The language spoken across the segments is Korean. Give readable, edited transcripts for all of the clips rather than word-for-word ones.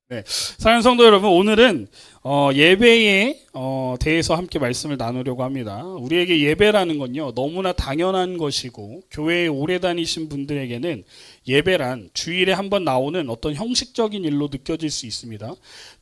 네, 사랑하는 성도 여러분, 오늘은 예배에 대해서 함께 말씀을 나누려고 합니다. 우리에게 예배라는 건요, 너무나 당연한 것이고, 교회에 오래 다니신 분들에게는 예배란 주일에 한번 나오는 어떤 형식적인 일로 느껴질 수 있습니다.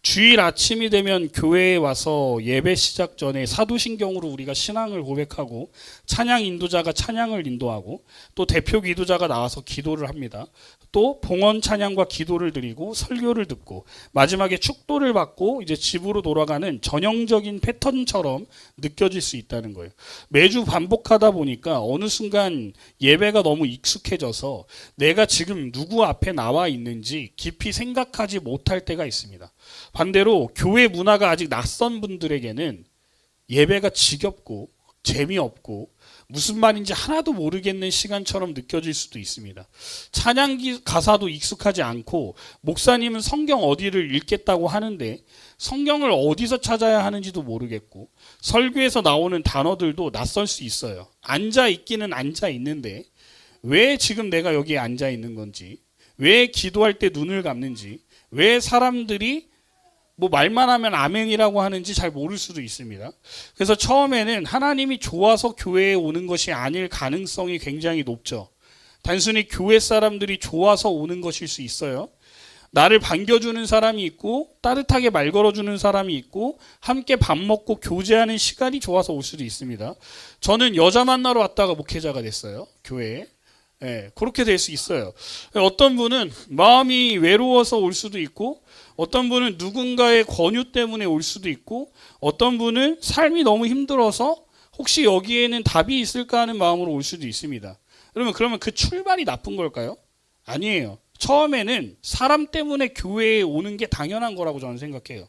주일 아침이 되면 교회에 와서 예배 시작 전에 사도신경으로 우리가 신앙을 고백하고, 찬양 인도자가 찬양을 인도하고, 또 대표 기도자가 나와서 기도를 합니다. 또 봉헌 찬양과 기도를 드리고 설교를 듣고 마지막에 축도를 받고 이제 집으로 돌아가는 전형적인 패턴처럼 느껴질 수 있다는 거예요. 매주 반복하다 보니까 어느 순간 예배가 너무 익숙해져서 내가 지금 누구 앞에 나와 있는지 깊이 생각하지 못할 때가 있습니다. 반대로 교회 문화가 아직 낯선 분들에게는 예배가 지겹고 재미없고 무슨 말인지 하나도 모르겠는 시간처럼 느껴질 수도 있습니다. 찬양 가사도 익숙하지 않고 목사님은 성경 어디를 읽겠다고 하는데 성경을 어디서 찾아야 하는지도 모르겠고 설교에서 나오는 단어들도 낯설 수 있어요. 앉아 있기는 앉아 있는데 왜 지금 내가 여기에 앉아 있는 건지, 왜 기도할 때 눈을 감는지, 왜 사람들이 뭐 말만 하면 아멘이라고 하는지 잘 모를 수도 있습니다. 그래서 처음에는 하나님이 좋아서 교회에 오는 것이 아닐 가능성이 굉장히 높죠. 단순히 교회 사람들이 좋아서 오는 것일 수 있어요. 나를 반겨주는 사람이 있고 따뜻하게 말 걸어주는 사람이 있고 함께 밥 먹고 교제하는 시간이 좋아서 올 수도 있습니다. 저는 여자 만나러 왔다가 목회자가 됐어요. 교회에. 네, 그렇게 될 수 있어요. 어떤 분은 마음이 외로워서 올 수도 있고 어떤 분은 누군가의 권유 때문에 올 수도 있고 어떤 분은 삶이 너무 힘들어서 혹시 여기에는 답이 있을까 하는 마음으로 올 수도 있습니다. 그러면 그 출발이 나쁜 걸까요? 아니에요. 처음에는 사람 때문에 교회에 오는 게 당연한 거라고 저는 생각해요.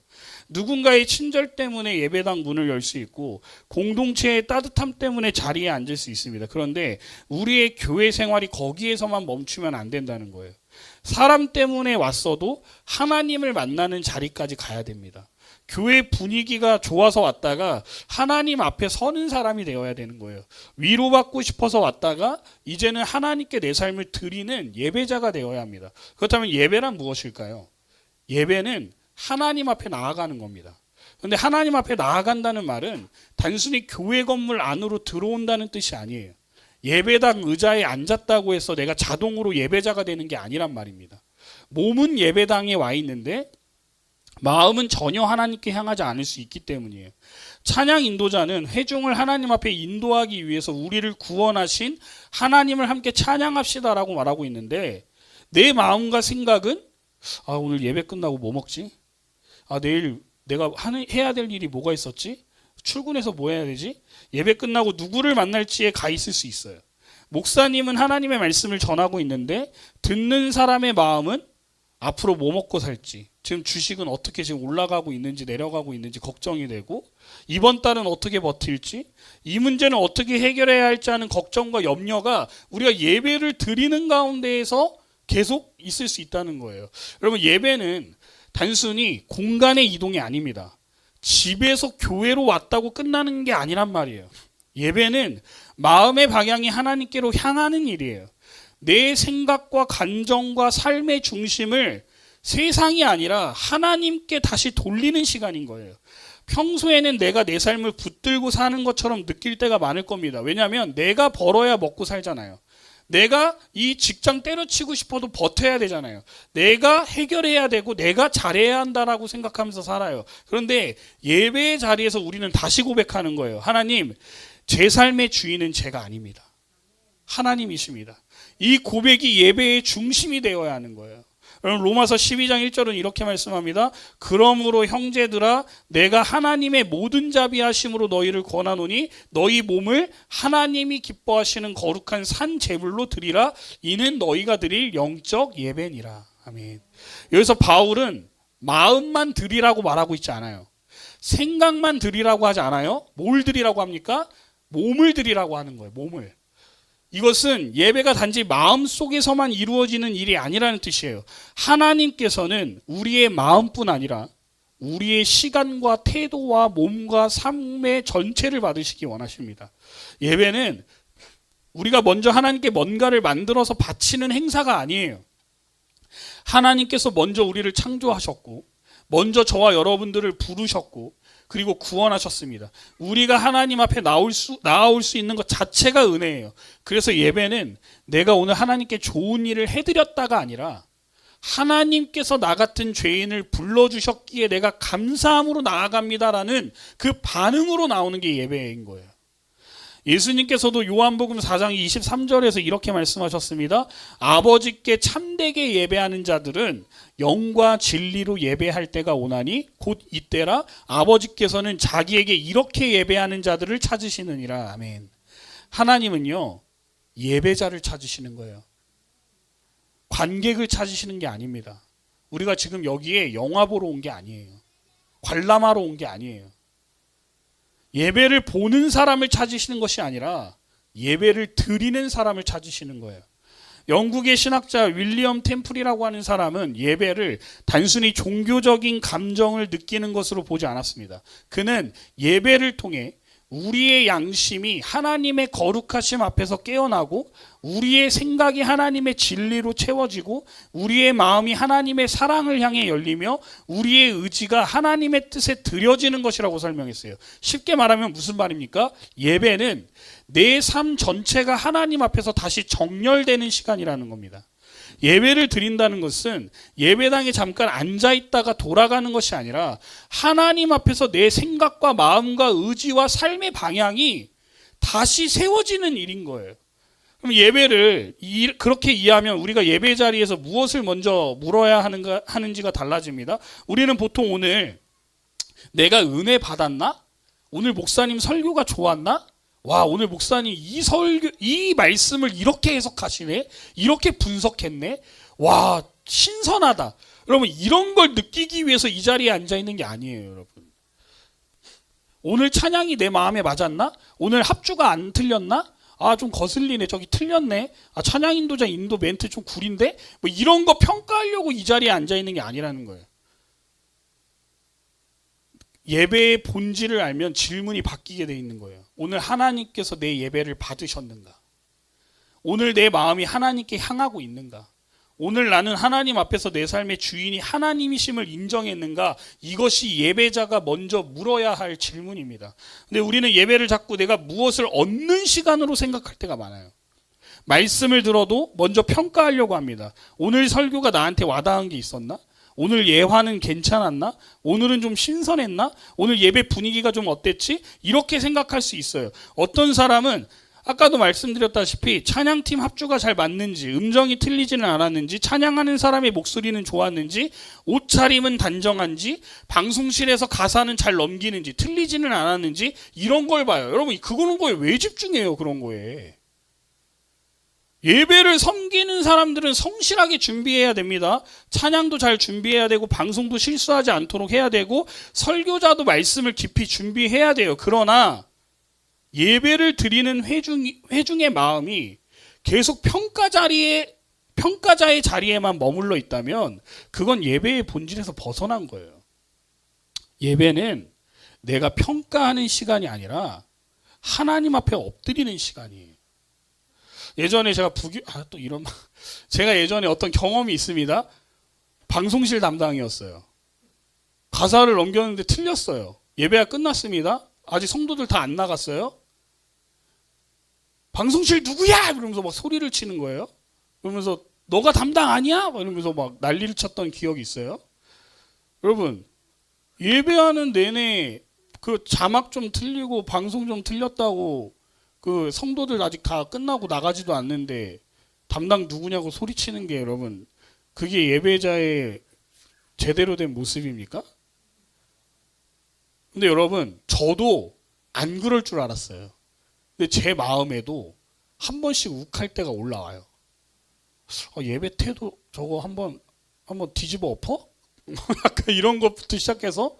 누군가의 친절 때문에 예배당 문을 열 수 있고 공동체의 따뜻함 때문에 자리에 앉을 수 있습니다. 그런데 우리의 교회 생활이 거기에서만 멈추면 안 된다는 거예요. 사람 때문에 왔어도 하나님을 만나는 자리까지 가야 됩니다. 교회 분위기가 좋아서 왔다가 하나님 앞에 서는 사람이 되어야 되는 거예요. 위로받고 싶어서 왔다가 이제는 하나님께 내 삶을 드리는 예배자가 되어야 합니다. 그렇다면 예배란 무엇일까요? 예배는 하나님 앞에 나아가는 겁니다. 그런데 하나님 앞에 나아간다는 말은 단순히 교회 건물 안으로 들어온다는 뜻이 아니에요. 예배당 의자에 앉았다고 해서 내가 자동으로 예배자가 되는 게 아니란 말입니다. 몸은 예배당에 와 있는데 마음은 전혀 하나님께 향하지 않을 수 있기 때문이에요. 찬양 인도자는 회중을 하나님 앞에 인도하기 위해서 우리를 구원하신 하나님을 함께 찬양합시다라고 말하고 있는데 내 마음과 생각은 오늘 예배 끝나고 뭐 먹지? 내일 내가 해야 될 일이 뭐가 있었지? 출근해서 뭐 해야 되지? 예배 끝나고 누구를 만날지에 가 있을 수 있어요. 목사님은 하나님의 말씀을 전하고 있는데 듣는 사람의 마음은 앞으로 뭐 먹고 살지, 지금 주식은 어떻게 지금 올라가고 있는지 내려가고 있는지 걱정이 되고 이번 달은 어떻게 버틸지, 이 문제는 어떻게 해결해야 할지 하는 걱정과 염려가 우리가 예배를 드리는 가운데에서 계속 있을 수 있다는 거예요. 여러분, 예배는 단순히 공간의 이동이 아닙니다. 집에서 교회로 왔다고 끝나는 게 아니란 말이에요. 예배는 마음의 방향이 하나님께로 향하는 일이에요. 내 생각과 감정과 삶의 중심을 세상이 아니라 하나님께 다시 돌리는 시간인 거예요. 평소에는 내가 내 삶을 붙들고 사는 것처럼 느낄 때가 많을 겁니다. 왜냐하면 내가 벌어야 먹고 살잖아요. 내가 이 직장 때려치고 싶어도 버텨야 되잖아요. 내가 해결해야 되고 내가 잘해야 한다라고 생각하면서 살아요. 그런데 예배의 자리에서 우리는 다시 고백하는 거예요. 하나님, 제 삶의 주인은 제가 아닙니다. 하나님이십니다. 이 고백이 예배의 중심이 되어야 하는 거예요. 로마서 12장 1절은 이렇게 말씀합니다. 그러므로 형제들아, 내가 하나님의 모든 자비하심으로 너희를 권하노니 너희 몸을 하나님이 기뻐하시는 거룩한 산 제물로 드리라. 이는 너희가 드릴 영적 예배니라. 아멘. 여기서 바울은 마음만 드리라고 말하고 있지 않아요. 생각만 드리라고 하지 않아요. 뭘 드리라고 합니까? 몸을 드리라고 하는 거예요. 몸을. 이것은 예배가 단지 마음속에서만 이루어지는 일이 아니라는 뜻이에요. 하나님께서는 우리의 마음뿐 아니라 우리의 시간과 태도와 몸과 삶의 전체를 받으시기 원하십니다. 예배는 우리가 먼저 하나님께 뭔가를 만들어서 바치는 행사가 아니에요. 하나님께서 먼저 우리를 창조하셨고 먼저 저와 여러분들을 부르셨고 그리고 구원하셨습니다. 우리가 하나님 앞에 나올 수 있는 것 자체가 은혜예요. 그래서 예배는 내가 오늘 하나님께 좋은 일을 해드렸다가 아니라 하나님께서 나 같은 죄인을 불러주셨기에 내가 감사함으로 나아갑니다라는 그 반응으로 나오는 게 예배인 거예요. 예수님께서도 요한복음 4장 23절에서 이렇게 말씀하셨습니다. 아버지께 참되게 예배하는 자들은 영과 진리로 예배할 때가 오나니 곧 이때라 아버지께서는 자기에게 이렇게 예배하는 자들을 찾으시느니라. 아멘. 하나님은요 예배자를 찾으시는 거예요. 관객을 찾으시는 게 아닙니다. 우리가 지금 여기에 영화 보러 온 게 아니에요. 관람하러 온 게 아니에요. 예배를 보는 사람을 찾으시는 것이 아니라 예배를 드리는 사람을 찾으시는 거예요. 영국의 신학자 윌리엄 템플이라고 하는 사람은 예배를 단순히 종교적인 감정을 느끼는 것으로 보지 않았습니다. 그는 예배를 통해 우리의 양심이 하나님의 거룩하심 앞에서 깨어나고 우리의 생각이 하나님의 진리로 채워지고 우리의 마음이 하나님의 사랑을 향해 열리며 우리의 의지가 하나님의 뜻에 드려지는 것이라고 설명했어요. 쉽게 말하면 무슨 말입니까? 예배는 내 삶 전체가 하나님 앞에서 다시 정렬되는 시간이라는 겁니다. 예배를 드린다는 것은 예배당에 잠깐 앉아있다가 돌아가는 것이 아니라 하나님 앞에서 내 생각과 마음과 의지와 삶의 방향이 다시 세워지는 일인 거예요. 그럼 예배를 그렇게 이해하면 우리가 예배 자리에서 무엇을 먼저 물어야 하는지가 달라집니다. 우리는 보통 오늘 내가 은혜 받았나? 오늘 목사님 설교가 좋았나? 와, 오늘 목사님 이 말씀을 이렇게 해석하시네? 이렇게 분석했네? 와, 신선하다. 여러분, 이런 걸 느끼기 위해서 이 자리에 앉아있는 게 아니에요, 여러분. 오늘 찬양이 내 마음에 맞았나? 오늘 합주가 안 틀렸나? 아, 좀 거슬리네. 저기 틀렸네. 아, 찬양 인도자 인도 멘트 좀 구린데? 뭐 이런 거 평가하려고 이 자리에 앉아있는 게 아니라는 거예요. 예배의 본질을 알면 질문이 바뀌게 돼 있는 거예요. 오늘 하나님께서 내 예배를 받으셨는가? 오늘 내 마음이 하나님께 향하고 있는가? 오늘 나는 하나님 앞에서 내 삶의 주인이 하나님이심을 인정했는가? 이것이 예배자가 먼저 물어야 할 질문입니다. 근데 우리는 예배를 자꾸 내가 무엇을 얻는 시간으로 생각할 때가 많아요. 말씀을 들어도 먼저 평가하려고 합니다. 오늘 설교가 나한테 와닿은 게 있었나? 오늘 예화는 괜찮았나? 오늘은 좀 신선했나? 오늘 예배 분위기가 좀 어땠지? 이렇게 생각할 수 있어요. 어떤 사람은 아까도 말씀드렸다시피 찬양팀 합주가 잘 맞는지, 음정이 틀리지는 않았는지, 찬양하는 사람의 목소리는 좋았는지, 옷차림은 단정한지, 방송실에서 가사는 잘 넘기는지, 틀리지는 않았는지 이런 걸 봐요. 여러분, 그거는 거에 왜 집중해요? 그런 거에. 예배를 섬기는 사람들은 성실하게 준비해야 됩니다. 찬양도 잘 준비해야 되고 방송도 실수하지 않도록 해야 되고 설교자도 말씀을 깊이 준비해야 돼요. 그러나 예배를 드리는 회중의 마음이 계속 평가자의 자리에만 머물러 있다면 그건 예배의 본질에서 벗어난 거예요. 예배는 내가 평가하는 시간이 아니라 하나님 앞에 엎드리는 시간이에요. 예전에 제가 제가 예전에 어떤 경험이 있습니다. 방송실 담당이었어요. 가사를 넘겼는데 틀렸어요. 예배가 끝났습니다. 아직 성도들 다 안 나갔어요. 방송실 누구야? 이러면서 막 소리를 치는 거예요. 그러면서 너가 담당 아니야? 이러면서 막 난리를 쳤던 기억이 있어요. 여러분, 예배하는 내내 그 자막 좀 틀리고 방송 좀 틀렸다고 그 성도들 아직 다 끝나고 나가지도 않는데 담당 누구냐고 소리치는 게 여러분 그게 예배자의 제대로 된 모습입니까? 근데 여러분 저도 안 그럴 줄 알았어요. 근데 제 마음에도 한 번씩 욱할 때가 올라와요. 예배 태도 저거 한번 뒤집어 엎어? 약간 이런 것부터 시작해서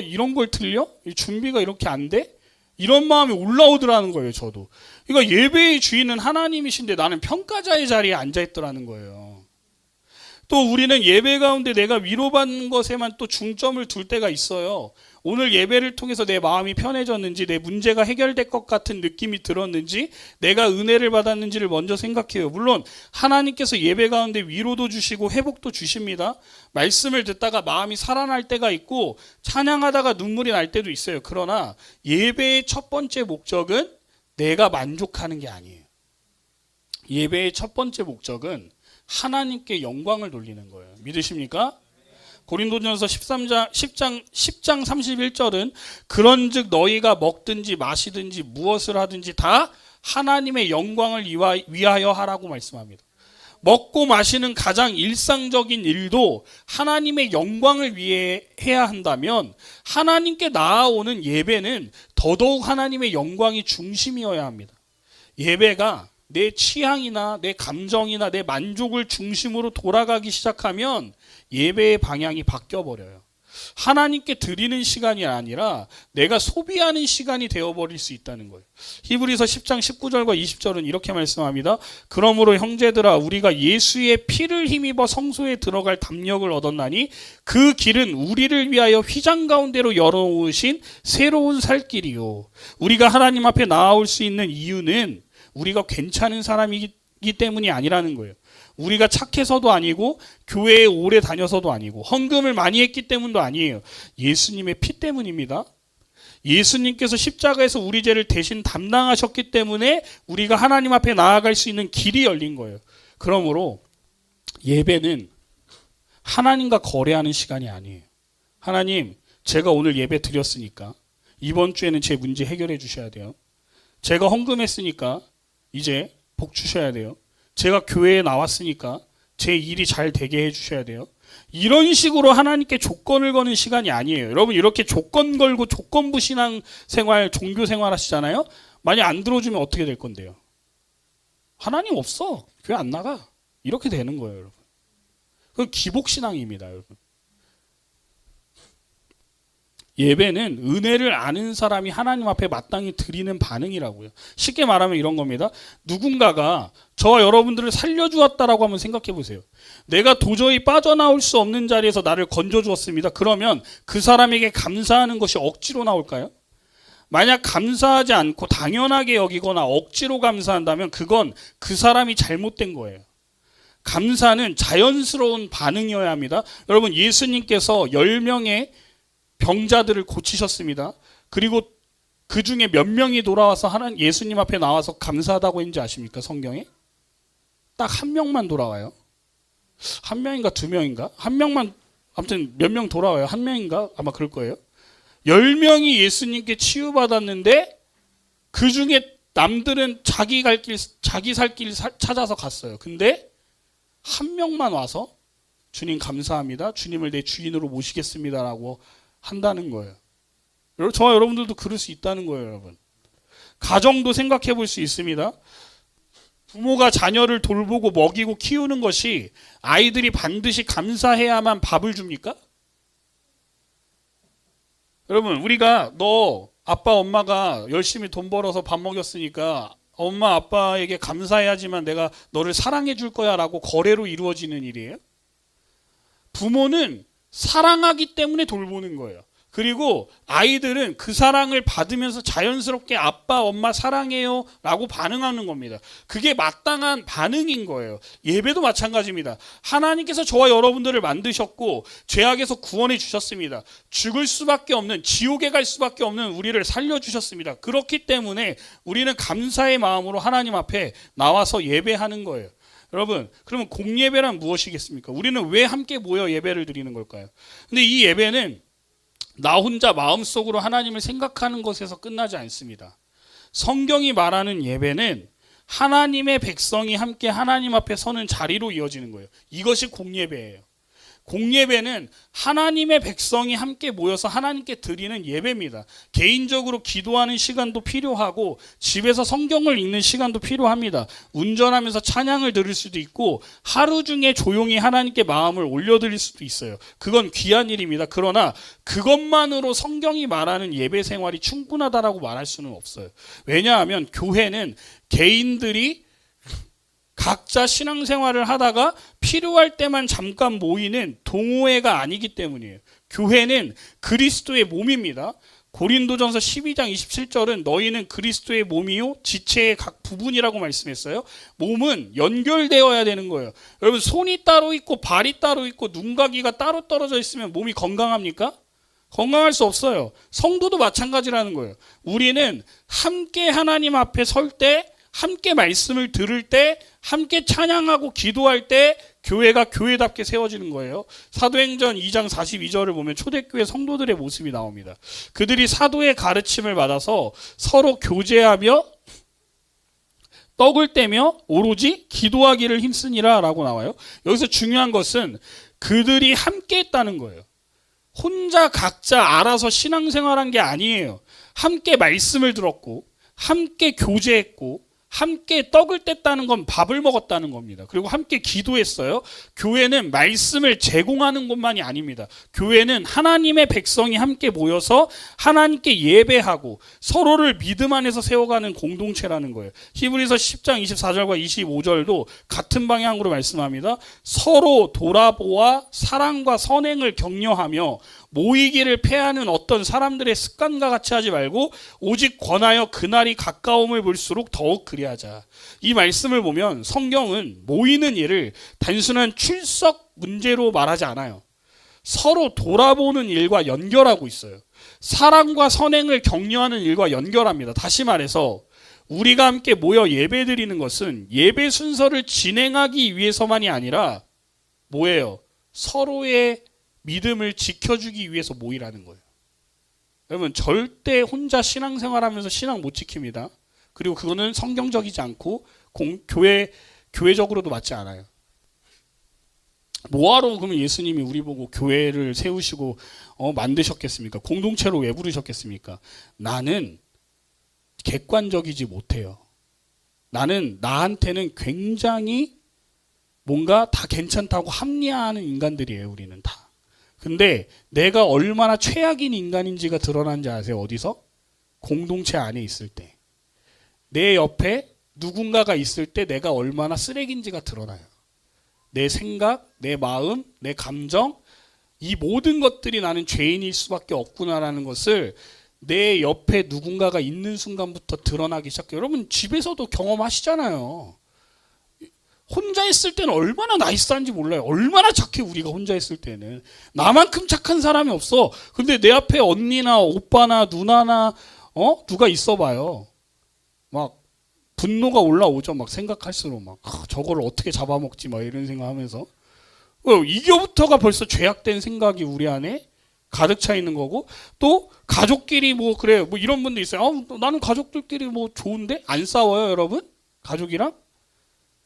이런 걸 틀려? 준비가 이렇게 안 돼? 이런 마음이 올라오더라는 거예요, 저도. 그러니까 예배의 주인은 하나님이신데 나는 평가자의 자리에 앉아있더라는 거예요. 또 우리는 예배 가운데 내가 위로받는 것에만 또 중점을 둘 때가 있어요. 오늘 예배를 통해서 내 마음이 편해졌는지, 내 문제가 해결될 것 같은 느낌이 들었는지, 내가 은혜를 받았는지를 먼저 생각해요. 물론 하나님께서 예배 가운데 위로도 주시고 회복도 주십니다. 말씀을 듣다가 마음이 살아날 때가 있고 찬양하다가 눈물이 날 때도 있어요. 그러나 예배의 첫 번째 목적은 내가 만족하는 게 아니에요. 예배의 첫 번째 목적은 하나님께 영광을 돌리는 거예요. 믿으십니까? 고린도전서 10장 31절은 그런즉 너희가 먹든지 마시든지 무엇을 하든지 다 하나님의 영광을 위하여 하라고 말씀합니다. 먹고 마시는 가장 일상적인 일도 하나님의 영광을 위해 해야 한다면 하나님께 나아오는 예배는 더더욱 하나님의 영광이 중심이어야 합니다. 예배가 내 취향이나 내 감정이나 내 만족을 중심으로 돌아가기 시작하면 예배의 방향이 바뀌어버려요. 하나님께 드리는 시간이 아니라 내가 소비하는 시간이 되어버릴 수 있다는 거예요. 히브리서 10장 19절과 20절은 이렇게 말씀합니다. 그러므로 형제들아 우리가 예수의 피를 힘입어 성소에 들어갈 담력을 얻었나니 그 길은 우리를 위하여 휘장 가운데로 열어놓으신 새로운 살 길이요. 우리가 하나님 앞에 나아올 수 있는 이유는 우리가 괜찮은 사람이기 때문이 아니라는 거예요. 우리가 착해서도 아니고 교회에 오래 다녀서도 아니고 헌금을 많이 했기 때문도 아니에요. 예수님의 피 때문입니다. 예수님께서 십자가에서 우리 죄를 대신 담당하셨기 때문에 우리가 하나님 앞에 나아갈 수 있는 길이 열린 거예요. 그러므로 예배는 하나님과 거래하는 시간이 아니에요. 하나님, 제가 오늘 예배 드렸으니까 이번 주에는 제 문제 해결해 주셔야 돼요. 제가 헌금했으니까 이제 복 주셔야 돼요. 제가 교회에 나왔으니까 제 일이 잘 되게 해주셔야 돼요. 이런 식으로 하나님께 조건을 거는 시간이 아니에요. 여러분 이렇게 조건 걸고 조건부 신앙 생활, 종교 생활 하시잖아요. 만약 안 들어주면 어떻게 될 건데요? 하나님 없어. 교회 안 나가. 이렇게 되는 거예요, 여러분. 그건 기복신앙입니다, 여러분. 예배는 은혜를 아는 사람이 하나님 앞에 마땅히 드리는 반응이라고요. 쉽게 말하면 이런 겁니다. 누군가가 저와 여러분들을 살려주었다라고 한번 생각해 보세요. 내가 도저히 빠져나올 수 없는 자리에서 나를 건져주었습니다. 그러면 그 사람에게 감사하는 것이 억지로 나올까요? 만약 감사하지 않고 당연하게 여기거나 억지로 감사한다면 그건 그 사람이 잘못된 거예요. 감사는 자연스러운 반응이어야 합니다. 여러분 예수님께서 10명의 병자들을 고치셨습니다. 그리고 그 중에 몇 명이 돌아와서 하나님 예수님 앞에 나와서 감사하다고 했는지 아십니까? 성경에 딱 한 명만 돌아와요. 한 명인가 두 명인가? 한 명만, 아무튼 몇 명 돌아와요. 한 명인가? 아마 그럴 거예요. 10명이 예수님께 치유받았는데 그 중에 남들은 자기 갈 길, 자기 살 길 찾아서 갔어요. 근데 한 명만 와서 주님 감사합니다. 주님을 내 주인으로 모시겠습니다라고 한다는 거예요. 저와 여러분들도 그럴 수 있다는 거예요, 여러분. 가정도 생각해 볼 수 있습니다. 부모가 자녀를 돌보고 먹이고 키우는 것이 아이들이 반드시 감사해야만 밥을 줍니까? 여러분, 우리가 너 아빠 엄마가 열심히 돈 벌어서 밥 먹였으니까 엄마 아빠에게 감사해야지만 내가 너를 사랑해 줄 거야 라고 거래로 이루어지는 일이에요. 부모는 사랑하기 때문에 돌보는 거예요. 그리고 아이들은 그 사랑을 받으면서 자연스럽게 아빠, 엄마 사랑해요 라고 반응하는 겁니다. 그게 마땅한 반응인 거예요. 예배도 마찬가지입니다. 하나님께서 저와 여러분들을 만드셨고 죄악에서 구원해 주셨습니다. 죽을 수밖에 없는, 지옥에 갈 수밖에 없는 우리를 살려주셨습니다. 그렇기 때문에 우리는 감사의 마음으로 하나님 앞에 나와서 예배하는 거예요. 여러분, 그러면 공예배란 무엇이겠습니까? 우리는 왜 함께 모여 예배를 드리는 걸까요? 근데 이 예배는 나 혼자 마음속으로 하나님을 생각하는 것에서 끝나지 않습니다. 성경이 말하는 예배는 하나님의 백성이 함께 하나님 앞에 서는 자리로 이어지는 거예요. 이것이 공예배예요. 공예배는 하나님의 백성이 함께 모여서 하나님께 드리는 예배입니다. 개인적으로 기도하는 시간도 필요하고 집에서 성경을 읽는 시간도 필요합니다. 운전하면서 찬양을 들을 수도 있고 하루 중에 조용히 하나님께 마음을 올려드릴 수도 있어요. 그건 귀한 일입니다. 그러나 그것만으로 성경이 말하는 예배 생활이 충분하다라고 말할 수는 없어요. 왜냐하면 교회는 개인들이 각자 신앙생활을 하다가 필요할 때만 잠깐 모이는 동호회가 아니기 때문이에요. 교회는 그리스도의 몸입니다. 고린도전서 12장 27절은 너희는 그리스도의 몸이요 지체의 각 부분이라고 말씀했어요. 몸은 연결되어야 되는 거예요. 여러분, 손이 따로 있고 발이 따로 있고 눈과 귀가 따로 떨어져 있으면 몸이 건강합니까? 건강할 수 없어요. 성도도 마찬가지라는 거예요. 우리는 함께 하나님 앞에 설 때, 함께 말씀을 들을 때, 함께 찬양하고 기도할 때 교회가 교회답게 세워지는 거예요. 사도행전 2장 42절을 보면 초대교회 성도들의 모습이 나옵니다. 그들이 사도의 가르침을 받아서 서로 교제하며 떡을 떼며 오로지 기도하기를 힘쓰니라 라고 나와요. 여기서 중요한 것은 그들이 함께 했다는 거예요. 혼자 각자 알아서 신앙생활한 게 아니에요. 함께 말씀을 들었고 함께 교제했고 함께 떡을 뗐다는 건 밥을 먹었다는 겁니다. 그리고 함께 기도했어요. 교회는 말씀을 제공하는 곳만이 아닙니다. 교회는 하나님의 백성이 함께 모여서 하나님께 예배하고 서로를 믿음 안에서 세워가는 공동체라는 거예요. 히브리서 10장 24절과 25절도 같은 방향으로 말씀합니다. 서로 돌아보아 사랑과 선행을 격려하며 모이기를 패하는 어떤 사람들의 습관과 같이 하지 말고 오직 권하여 그날이 가까움을 볼수록 더욱 그리하자. 이 말씀을 보면 성경은 모이는 일을 단순한 출석 문제로 말하지 않아요. 서로 돌아보는 일과 연결하고 있어요. 사랑과 선행을 격려하는 일과 연결합니다. 다시 말해서 우리가 함께 모여 예배드리는 것은 예배 순서를 진행하기 위해서만이 아니라 뭐예요? 서로의 믿음을 지켜주기 위해서 모이라는 거예요. 여러분, 절대 혼자 신앙생활하면서 신앙 못 지킵니다. 그리고 그거는 성경적이지 않고 교회적으로도 맞지 않아요. 뭐하러 그러면 예수님이 우리 보고 교회를 세우시고 만드셨겠습니까? 공동체로 왜 부르셨겠습니까? 나는 객관적이지 못해요. 나는 나한테는 굉장히 뭔가 다 괜찮다고 합리화하는 인간들이에요. 우리는 다. 근데 내가 얼마나 최악인 인간인지가 드러난지 아세요? 어디서? 공동체 안에 있을 때. 내 옆에 누군가가 있을 때 내가 얼마나 쓰레기인지가 드러나요. 내 생각, 내 마음, 내 감정, 이 모든 것들이 나는 죄인일 수밖에 없구나라는 것을 내 옆에 누군가가 있는 순간부터 드러나기 시작해요. 여러분, 집에서도 경험하시잖아요. 혼자 있을 때는 얼마나 나이스한지 몰라요. 얼마나 착해. 우리가 혼자 있을 때는 나만큼 착한 사람이 없어. 근데 내 앞에 언니나 오빠나 누나나 누가 있어봐요. 막 분노가 올라오죠. 막 생각할수록 막 저거를 어떻게 잡아먹지 막 이런 생각하면서 이거부터가 벌써 죄악된 생각이 우리 안에 가득 차 있는 거고, 또 가족끼리 뭐 그래 뭐 이런 분도 있어요. 나는 가족들끼리 뭐 좋은데 안 싸워요, 여러분? 가족이랑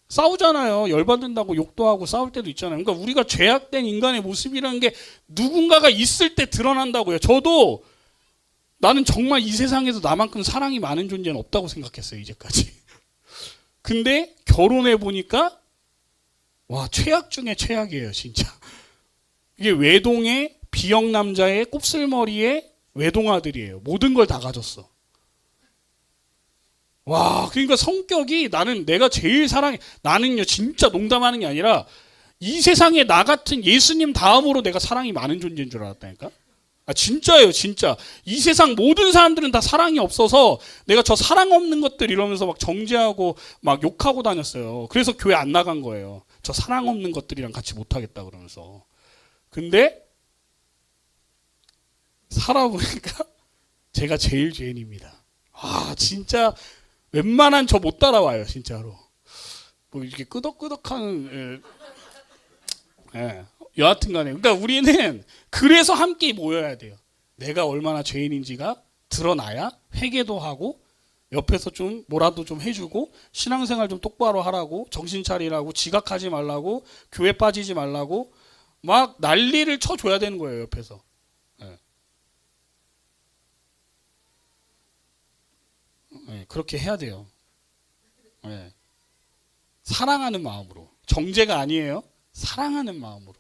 싸우잖아요. 열받는다고 욕도 하고 싸울 때도 있잖아요. 그러니까 우리가 죄악된 인간의 모습이라는 게 누군가가 있을 때 드러난다고요. 저도 나는 정말 이 세상에서 나만큼 사랑이 많은 존재는 없다고 생각했어요, 이제까지. 근데 결혼해 보니까 와, 최악 중에 최악이에요, 진짜. 이게 외동의 비형 남자의 곱슬머리의 외동아들이에요. 모든 걸 다 가졌어. 와, 그러니까 성격이 나는 내가 제일 사랑해. 나는요, 진짜 농담하는 게 아니라 이 세상에 나 같은 예수님 다음으로 내가 사랑이 많은 존재인 줄 알았다니까. 진짜예요, 진짜. 이 세상 모든 사람들은 다 사랑이 없어서 내가 저 사랑 없는 것들 이러면서 막 정죄하고 막 욕하고 다녔어요. 그래서 교회 안 나간 거예요. 저 사랑 없는 것들이랑 같이 못하겠다 그러면서. 근데 살아보니까 제가 제일 죄인입니다. 진짜 웬만한 저 못 따라와요, 진짜로. 뭐 이렇게 끄덕끄덕하는 여하튼 간에. 그러니까 우리는 그래서 함께 모여야 돼요. 내가 얼마나 죄인인지가 드러나야 회개도 하고 옆에서 좀 뭐라도 좀 해주고 신앙생활 좀 똑바로 하라고, 정신 차리라고, 지각하지 말라고, 교회 빠지지 말라고 막 난리를 쳐줘야 되는 거예요, 옆에서. 그렇게 해야 돼요. 사랑하는 마음으로. 정죄가 아니에요. 사랑하는 마음으로.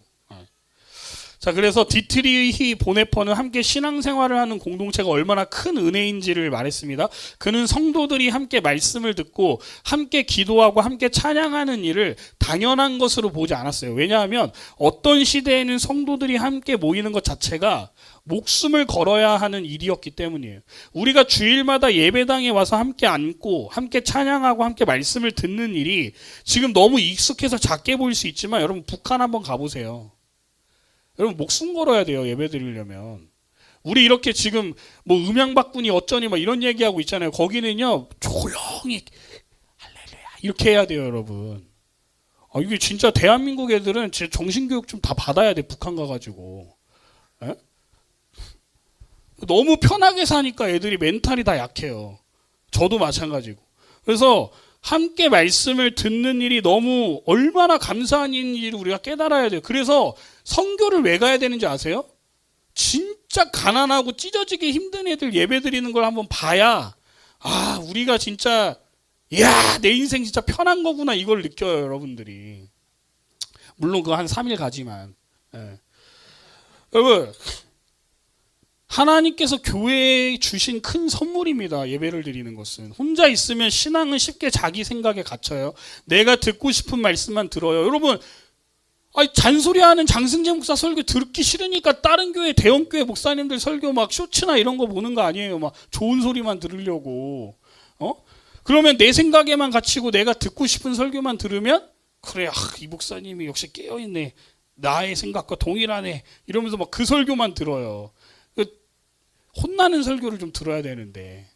자, 그래서 디트리히 보네퍼는 함께 신앙생활을 하는 공동체가 얼마나 큰 은혜인지를 말했습니다. 그는 성도들이 함께 말씀을 듣고 함께 기도하고 함께 찬양하는 일을 당연한 것으로 보지 않았어요. 왜냐하면 어떤 시대에는 성도들이 함께 모이는 것 자체가 목숨을 걸어야 하는 일이었기 때문이에요. 우리가 주일마다 예배당에 와서 함께 앉고 함께 찬양하고 함께 말씀을 듣는 일이 지금 너무 익숙해서 작게 보일 수 있지만 여러분 북한 한번 가보세요. 여러분 목숨 걸어야 돼요. 예배 드리려면. 우리 이렇게 지금 뭐 음향박군이 어쩌니 막 이런 얘기하고 있잖아요. 거기는요 조용히 할렐루야 이렇게 해야 돼요. 여러분. 이게 진짜 대한민국 애들은 진짜 정신교육 좀 다 받아야 돼. 북한 가가지고. 에? 너무 편하게 사니까 애들이 멘탈이 다 약해요. 저도 마찬가지고. 그래서 함께 말씀을 듣는 일이 너무 얼마나 감사한 일을 우리가 깨달아야 돼요. 그래서 선교를 왜 가야 되는지 아세요? 진짜 가난하고 찢어지기 힘든 애들 예배 드리는 걸 한번 봐야 우리가 진짜 내 인생 진짜 편한 거구나 이걸 느껴요. 여러분들이. 물론 그거 한 3일 가지만. 여러분 하나님께서 교회에 주신 큰 선물입니다. 예배를 드리는 것은. 혼자 있으면 신앙은 쉽게 자기 생각에 갇혀요. 내가 듣고 싶은 말씀만 들어요. 여러분 잔소리하는 장승재 목사 설교 듣기 싫으니까 다른 교회 대형교회 목사님들 설교 막 쇼츠나 이런 거 보는 거 아니에요. 막 좋은 소리만 들으려고. 그러면 내 생각에만 갇히고 내가 듣고 싶은 설교만 들으면 그래 이 목사님이 역시 깨어있네. 나의 생각과 동일하네. 이러면서 막 그 설교만 들어요. 혼나는 설교를 좀 들어야 되는데.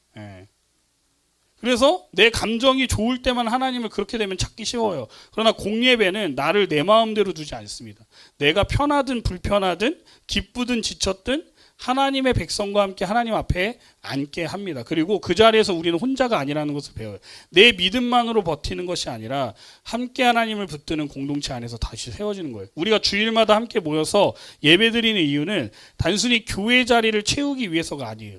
그래서 내 감정이 좋을 때만 하나님을 그렇게 되면 찾기 쉬워요. 그러나 공예배는 나를 내 마음대로 두지 않습니다. 내가 편하든 불편하든 기쁘든 지쳤든 하나님의 백성과 함께 하나님 앞에 앉게 합니다. 그리고 그 자리에서 우리는 혼자가 아니라는 것을 배워요. 내 믿음만으로 버티는 것이 아니라 함께 하나님을 붙드는 공동체 안에서 다시 세워지는 거예요. 우리가 주일마다 함께 모여서 예배드리는 이유는 단순히 교회 자리를 채우기 위해서가 아니에요.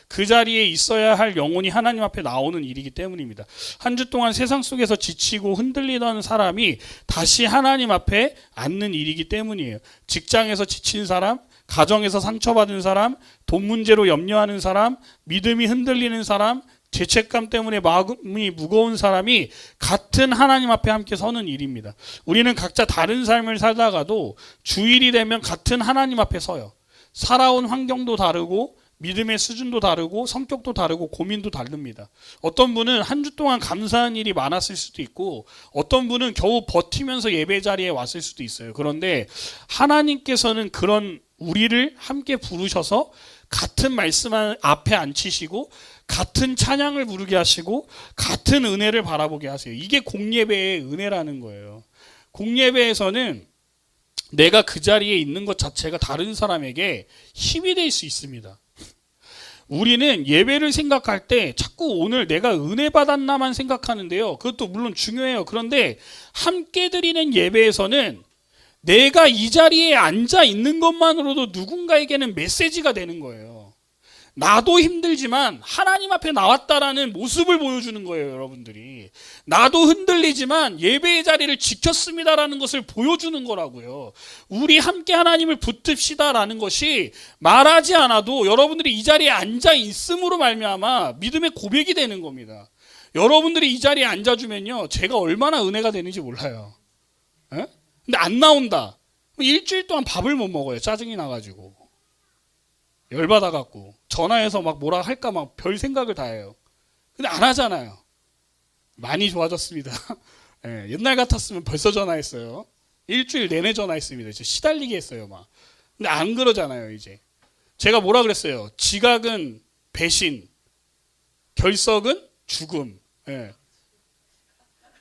그 자리에 있어야 할 영혼이 하나님 앞에 나오는 일이기 때문입니다. 한 주 동안 세상 속에서 지치고 흔들리던 사람이 다시 하나님 앞에 앉는 일이기 때문이에요. 직장에서 지친 사람, 가정에서 상처받은 사람, 돈 문제로 염려하는 사람, 믿음이 흔들리는 사람, 죄책감 때문에 마음이 무거운 사람이 같은 하나님 앞에 함께 서는 일입니다. 우리는 각자 다른 삶을 살다가도 주일이 되면 같은 하나님 앞에 서요. 살아온 환경도 다르고 믿음의 수준도 다르고 성격도 다르고 고민도 다릅니다. 어떤 분은 한 주 동안 감사한 일이 많았을 수도 있고 어떤 분은 겨우 버티면서 예배 자리에 왔을 수도 있어요. 그런데 하나님께서는 그런 우리를 함께 부르셔서 같은 말씀 앞에 앉히시고 같은 찬양을 부르게 하시고 같은 은혜를 바라보게 하세요. 이게 공예배의 은혜라는 거예요. 공예배에서는 내가 그 자리에 있는 것 자체가 다른 사람에게 힘이 될 수 있습니다. 우리는 예배를 생각할 때 자꾸 오늘 내가 은혜 받았나만 생각하는데요. 그것도 물론 중요해요. 그런데 함께 드리는 예배에서는 내가 이 자리에 앉아 있는 것만으로도 누군가에게는 메시지가 되는 거예요. 나도 힘들지만 하나님 앞에 나왔다라는 모습을 보여주는 거예요. 여러분들이. 나도 흔들리지만 예배의 자리를 지켰습니다라는 것을 보여주는 거라고요. 우리 함께 하나님을 붙듭시다라는 것이 말하지 않아도 여러분들이 이 자리에 앉아 있음으로 말미암아 믿음의 고백이 되는 겁니다. 여러분들이 이 자리에 앉아주면요 제가 얼마나 은혜가 되는지 몰라요. 에? 근데 안 나온다. 일주일 동안 밥을 못 먹어요. 짜증이 나가지고. 열받아갖고. 전화해서 막 뭐라 할까 막 별 생각을 다 해요. 근데 안 하잖아요. 많이 좋아졌습니다. 네, 옛날 같았으면 벌써 전화했어요. 일주일 내내 전화했습니다. 시달리게 했어요. 막. 근데 안 그러잖아요. 이제. 제가 뭐라 그랬어요. 지각은 배신, 결석은 죽음. 네.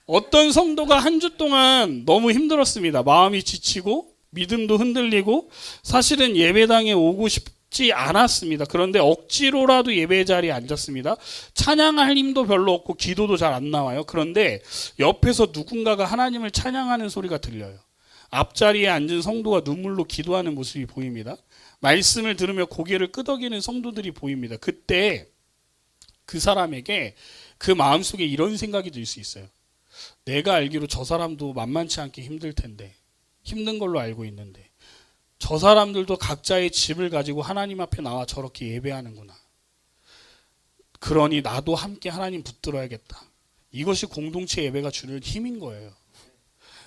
어떤 성도가 한 주 동안 너무 힘들었습니다. 마음이 지치고 믿음도 흔들리고 사실은 예배당에 오고 싶지 않았습니다. 그런데 억지로라도 예배 자리에 앉았습니다. 찬양할 힘도 별로 없고 기도도 잘 안 나와요. 그런데 옆에서 누군가가 하나님을 찬양하는 소리가 들려요. 앞자리에 앉은 성도가 눈물로 기도하는 모습이 보입니다. 말씀을 들으며 고개를 끄덕이는 성도들이 보입니다. 그때 그 사람에게 그 마음속에 이런 생각이 들 수 있어요. 내가 알기로 저 사람도 만만치 않게 힘들 텐데 힘든 걸로 알고 있는데 저 사람들도 각자의 집을 가지고 하나님 앞에 나와 저렇게 예배하는구나. 그러니 나도 함께 하나님 붙들어야겠다. 이것이 공동체 예배가 주는 힘인 거예요.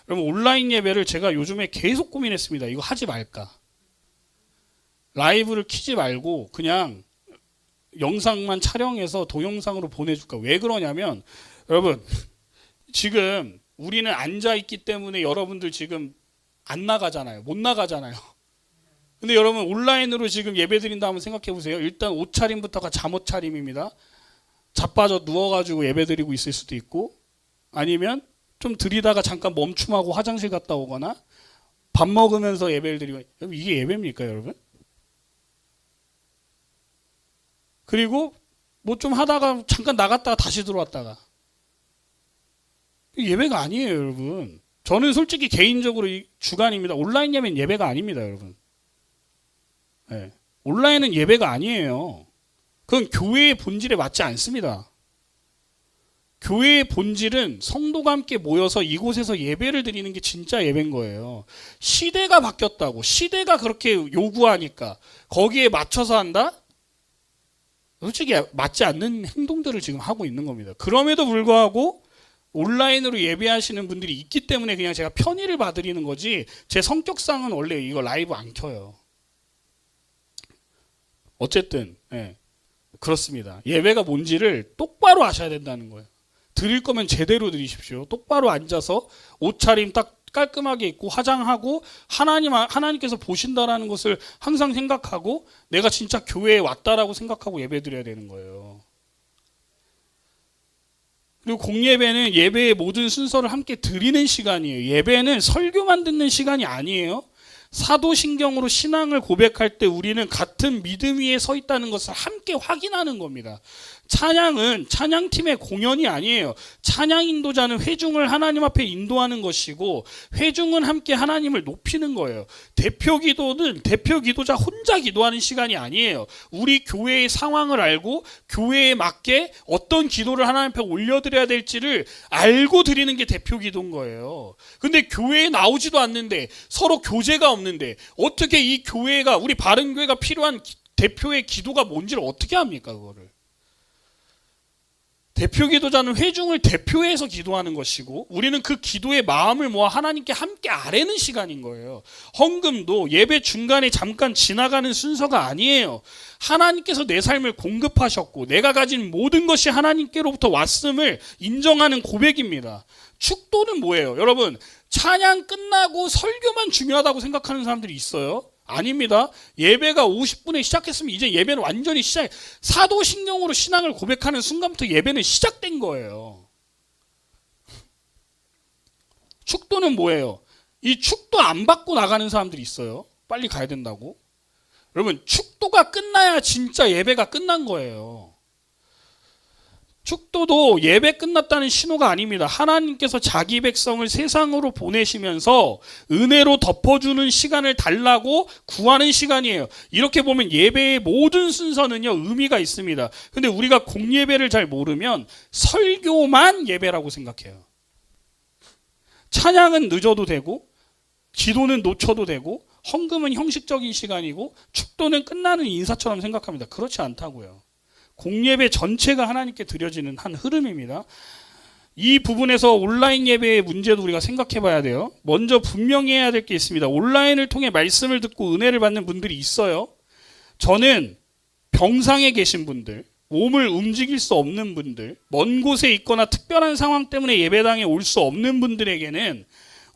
여러분, 온라인 예배를 제가 요즘에 계속 고민했습니다. 이거 하지 말까? 라이브를 켜지 말고 그냥 영상만 촬영해서 동영상으로 보내줄까? 왜 그러냐면 여러분, 지금 우리는 앉아있기 때문에 여러분들 지금 안 나가잖아요. 못 나가잖아요. 근데 여러분, 온라인으로 지금 예배 드린다 하면 생각해 보세요. 일단 옷차림부터가 잠옷 차림입니다. 자빠져 누워가지고 예배 드리고 있을 수도 있고, 아니면 좀 들이다가 잠깐 멈춤하고 화장실 갔다 오거나 밥 먹으면서 예배를 드리고. 여러분, 이게 예배입니까, 여러분? 그리고 뭐 좀 하다가 잠깐 나갔다가 다시 들어왔다가. 예배가 아니에요, 여러분. 저는 솔직히 개인적으로 주관입니다. 온라인 예배는 예배가 아닙니다, 여러분. 네. 온라인은 예배가 아니에요. 그건 교회의 본질에 맞지 않습니다. 교회의 본질은 성도가 함께 모여서 이곳에서 예배를 드리는 게 진짜 예배인 거예요. 시대가 바뀌었다고, 시대가 그렇게 요구하니까 거기에 맞춰서 한다? 솔직히 맞지 않는 행동들을 지금 하고 있는 겁니다. 그럼에도 불구하고 온라인으로 예배하시는 분들이 있기 때문에 그냥 제가 편의를 봐드리는 거지, 제 성격상은 원래 이거 라이브 안 켜요. 어쨌든 그렇습니다. 예배가 뭔지를 똑바로 아셔야 된다는 거예요. 드릴 거면 제대로 드리십시오. 똑바로 앉아서 옷차림 딱 깔끔하게 입고 화장하고 하나님께서 보신다라는 것을 항상 생각하고 내가 진짜 교회에 왔다라고 생각하고 예배 드려야 되는 거예요. 그리고 공예배는 예배의 모든 순서를 함께 드리는 시간이에요. 예배는 설교만 듣는 시간이 아니에요. 사도신경으로 신앙을 고백할 때 우리는 같은 믿음 위에 서 있다는 것을 함께 확인하는 겁니다. 찬양은 찬양팀의 공연이 아니에요. 찬양 인도자는 회중을 하나님 앞에 인도하는 것이고, 회중은 함께 하나님을 높이는 거예요. 대표 기도는 대표 기도자 혼자 기도하는 시간이 아니에요. 우리 교회의 상황을 알고 교회에 맞게 어떤 기도를 하나님 앞에 올려드려야 될지를 알고 드리는 게 대표 기도인 거예요. 근데 교회에 나오지도 않는데, 서로 교제가 없는데 어떻게 이 교회가, 우리 바른교회가 필요한 대표의 기도가 뭔지를 어떻게 합니까? 그거를. 대표 기도자는 회중을 대표해서 기도하는 것이고, 우리는 그 기도의 마음을 모아 하나님께 함께 아뢰는 시간인 거예요. 헌금도 예배 중간에 잠깐 지나가는 순서가 아니에요. 하나님께서 내 삶을 공급하셨고 내가 가진 모든 것이 하나님께로부터 왔음을 인정하는 고백입니다. 축도는 뭐예요? 여러분, 찬양 끝나고 설교만 중요하다고 생각하는 사람들이 있어요. 아닙니다. 예배가 50분에 시작했으면 이제 예배는 완전히 사도신경으로 신앙을 고백하는 순간부터 예배는 시작된 거예요. 축도는 뭐예요? 이 축도 안 받고 나가는 사람들이 있어요. 빨리 가야 된다고. 여러분, 축도가 끝나야 진짜 예배가 끝난 거예요. 축도도 예배 끝났다는 신호가 아닙니다. 하나님께서 자기 백성을 세상으로 보내시면서 은혜로 덮어주는 시간을 달라고 구하는 시간이에요. 이렇게 보면 예배의 모든 순서는요, 의미가 있습니다. 근데 우리가 공예배를 잘 모르면 설교만 예배라고 생각해요. 찬양은 늦어도 되고, 기도는 놓쳐도 되고, 헌금은 형식적인 시간이고, 축도는 끝나는 인사처럼 생각합니다. 그렇지 않다고요. 공예배 전체가 하나님께 드려지는 한 흐름입니다. 이 부분에서 온라인 예배의 문제도 우리가 생각해 봐야 돼요. 먼저 분명히 해야 될 게 있습니다. 온라인을 통해 말씀을 듣고 은혜를 받는 분들이 있어요. 저는 병상에 계신 분들, 몸을 움직일 수 없는 분들, 먼 곳에 있거나 특별한 상황 때문에 예배당에 올 수 없는 분들에게는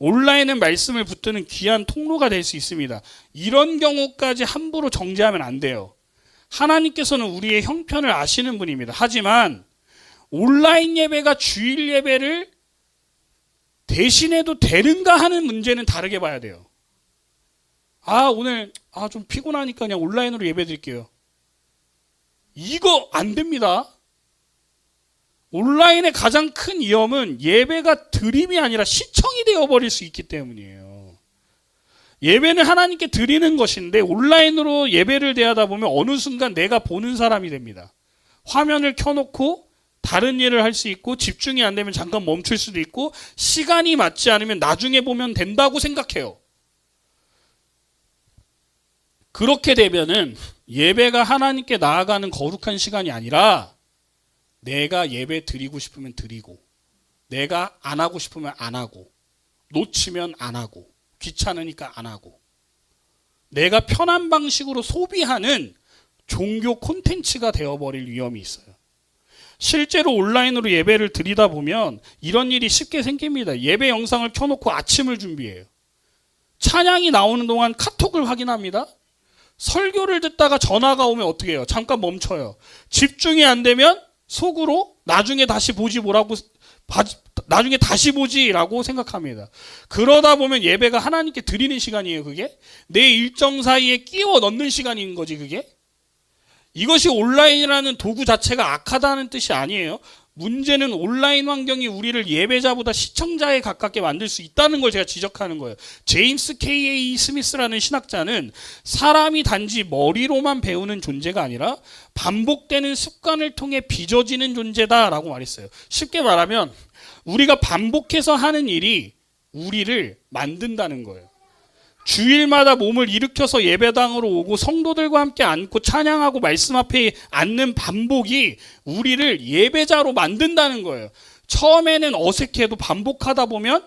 온라인은 말씀을 붙드는 귀한 통로가 될 수 있습니다. 이런 경우까지 함부로 정죄하면 안 돼요. 하나님께서는 우리의 형편을 아시는 분입니다. 하지만 온라인 예배가 주일 예배를 대신해도 되는가 하는 문제는 다르게 봐야 돼요. 오늘 좀 피곤하니까 그냥 온라인으로 예배 드릴게요. 이거 안 됩니다. 온라인의 가장 큰 위험은 예배가 드림이 아니라 시청이 되어버릴 수 있기 때문이에요. 예배는 하나님께 드리는 것인데 온라인으로 예배를 대하다 보면 어느 순간 내가 보는 사람이 됩니다. 화면을 켜놓고 다른 일을 할 수 있고, 집중이 안 되면 잠깐 멈출 수도 있고, 시간이 맞지 않으면 나중에 보면 된다고 생각해요. 그렇게 되면은 예배가 하나님께 나아가는 거룩한 시간이 아니라 내가 예배 드리고 싶으면 드리고 내가 안 하고 싶으면 안 하고 놓치면 안 하고 귀찮으니까 안 하고 내가 편한 방식으로 소비하는 종교 콘텐츠가 되어버릴 위험이 있어요. 실제로 온라인으로 예배를 드리다 보면 이런 일이 쉽게 생깁니다. 예배 영상을 켜놓고 아침을 준비해요. 찬양이 나오는 동안 카톡을 확인합니다. 설교를 듣다가 전화가 오면 어떻게 해요? 잠깐 멈춰요. 집중이 안 되면 속으로 나중에 다시 보지라고 생각합니다. 그러다 보면 예배가 하나님께 드리는 시간이에요. 그게 내 일정 사이에 끼워 넣는 시간인 거지. 그게 이것이 온라인이라는 도구 자체가 악하다는 뜻이 아니에요. 문제는 온라인 환경이 우리를 예배자보다 시청자에 가깝게 만들 수 있다는 걸 제가 지적하는 거예요. 제임스 K.A. 스미스라는 신학자는 사람이 단지 머리로만 배우는 존재가 아니라 반복되는 습관을 통해 빚어지는 존재다라고 말했어요. 쉽게 말하면 우리가 반복해서 하는 일이 우리를 만든다는 거예요. 주일마다 몸을 일으켜서 예배당으로 오고 성도들과 함께 앉고 찬양하고 말씀 앞에 앉는 반복이 우리를 예배자로 만든다는 거예요. 처음에는 어색해도 반복하다 보면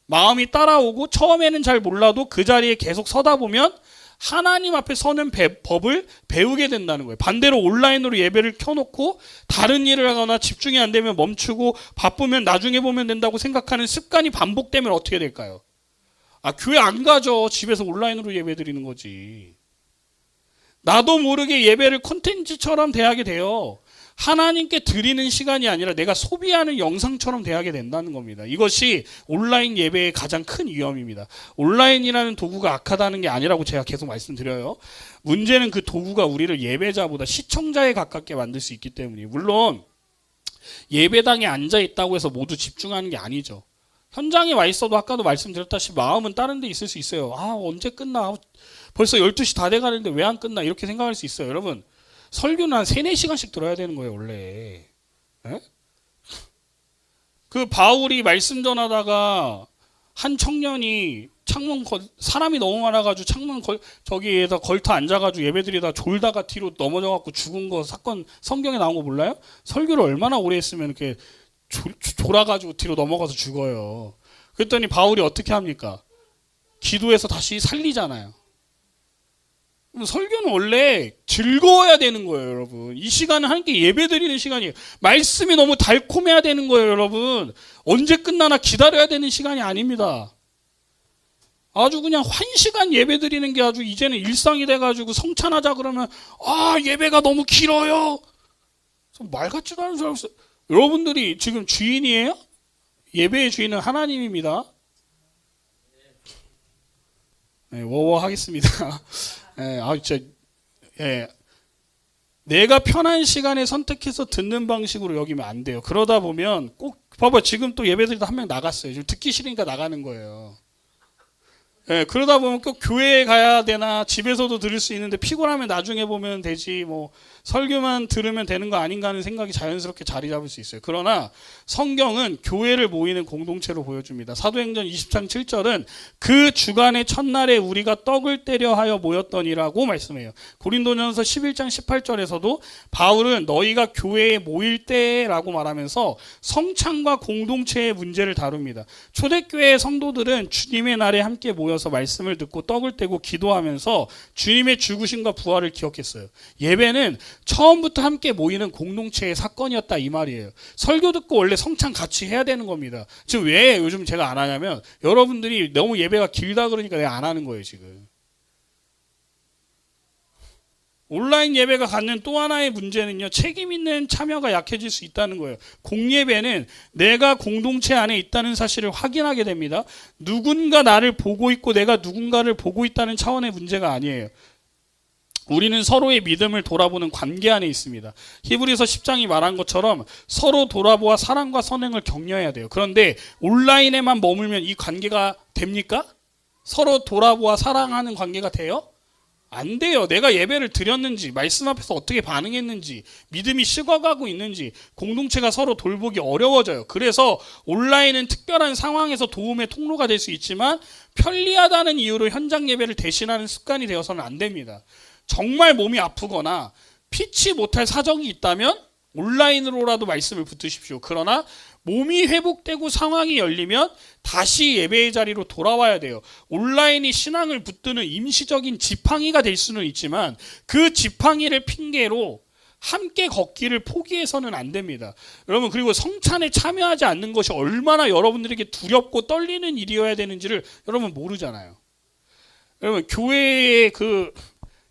마음이 따라오고 처음에는 잘 몰라도 그 자리에 계속 서다 보면 하나님 앞에 서는 법을 배우게 된다는 거예요. 반대로 온라인으로 예배를 켜놓고 다른 일을 하거나 집중이 안 되면 멈추고 바쁘면 나중에 보면 된다고 생각하는 습관이 반복되면 어떻게 될까요? 교회 안 가죠. 집에서 온라인으로 예배 드리는 거지. 나도 모르게 예배를 콘텐츠처럼 대하게 돼요. 하나님께 드리는 시간이 아니라 내가 소비하는 영상처럼 대하게 된다는 겁니다. 이것이 온라인 예배의 가장 큰 위험입니다. 온라인이라는 도구가 악하다는 게 아니라고 제가 계속 말씀드려요. 문제는 그 도구가 우리를 예배자보다 시청자에 가깝게 만들 수 있기 때문이에요. 물론 예배당에 앉아 있다고 해서 모두 집중하는 게 아니죠. 현장에 와 있어도 아까도 말씀드렸다시피 마음은 다른 데 있을 수 있어요. 언제 끝나? 벌써 12시 다 돼가는데 왜 안 끝나? 이렇게 생각할 수 있어요. 여러분, 설교는 한 3, 4시간씩 들어야 되는 거예요, 원래. 에? 그 바울이 말씀 전하다가 한 청년이 사람이 너무 많아가지고 저기에다 걸터 앉아가지고 예배드리다 졸다가 뒤로 넘어져갖고 죽은 거 사건 성경에 나온 거 몰라요? 설교를 얼마나 오래 했으면 이렇게 졸아가지고 뒤로 넘어가서 죽어요. 그랬더니 바울이 어떻게 합니까? 기도해서 다시 살리잖아요. 설교는 원래 즐거워야 되는 거예요, 여러분. 이 시간은 하나님께 예배드리는 시간이에요. 말씀이 너무 달콤해야 되는 거예요, 여러분. 언제 끝나나 기다려야 되는 시간이 아닙니다. 아주 그냥 1시간 예배드리는 게 아주 이제는 일상이 돼가지고 성찬하자 그러면 예배가 너무 길어요. 말 같지도 않은 사람 있어요. 여러분들이 지금 주인이에요? 예배의 주인은 하나님입니다. 네, 워워 하겠습니다. 내가 편한 시간에 선택해서 듣는 방식으로 여기면 안 돼요. 그러다 보면 꼭 봐봐, 지금 또 예배드리다 한 명 나갔어요. 지금 듣기 싫으니까 나가는 거예요. 그러다 보면 꼭 교회에 가야 되나, 집에서도 들을 수 있는데 피곤하면 나중에 보면 되지, 설교만 들으면 되는 거 아닌가 하는 생각이 자연스럽게 자리 잡을 수 있어요. 그러나 성경은 교회를 모이는 공동체로 보여줍니다. 사도행전 20장 7절은 그 주간의 첫날에 우리가 떡을 떼려 하여 모였더니라고 말씀해요. 고린도전서 11장 18절에서도 바울은 너희가 교회에 모일 때라고 말하면서 성찬과 공동체의 문제를 다룹니다. 초대교회의 성도들은 주님의 날에 함께 모여서 말씀을 듣고 떡을 떼고 기도하면서 주님의 죽으심과 부활을 기억했어요. 예배는 처음부터 함께 모이는 공동체의 사건이었다, 이 말이에요. 설교 듣고 원래 성찬 같이 해야 되는 겁니다. 지금 왜 요즘 제가 안 하냐면 여러분들이 너무 예배가 길다 그러니까 내가 안 하는 거예요, 지금. 온라인 예배가 갖는 또 하나의 문제는요, 책임 있는 참여가 약해질 수 있다는 거예요. 공예배는 내가 공동체 안에 있다는 사실을 확인하게 됩니다. 누군가 나를 보고 있고 내가 누군가를 보고 있다는 차원의 문제가 아니에요. 우리는 서로의 믿음을 돌아보는 관계 안에 있습니다. 히브리서 10장이 말한 것처럼 서로 돌아보아 사랑과 선행을 격려해야 돼요. 그런데 온라인에만 머물면 이 관계가 됩니까? 서로 돌아보아 사랑하는 관계가 돼요? 안 돼요. 내가 예배를 드렸는지, 말씀 앞에서 어떻게 반응했는지, 믿음이 식어가고 있는지, 공동체가 서로 돌보기 어려워져요. 그래서 온라인은 특별한 상황에서 도움의 통로가 될 수 있지만 편리하다는 이유로 현장 예배를 대신하는 습관이 되어서는 안 됩니다. 정말 몸이 아프거나 피치 못할 사정이 있다면 온라인으로라도 말씀을 붙드십시오. 그러나 몸이 회복되고 상황이 열리면 다시 예배의 자리로 돌아와야 돼요. 온라인이 신앙을 붙드는 임시적인 지팡이가 될 수는 있지만 그 지팡이를 핑계로 함께 걷기를 포기해서는 안 됩니다. 여러분, 그리고 성찬에 참여하지 않는 것이 얼마나 여러분들에게 두렵고 떨리는 일이어야 되는지를 여러분 모르잖아요. 여러분, 교회의 그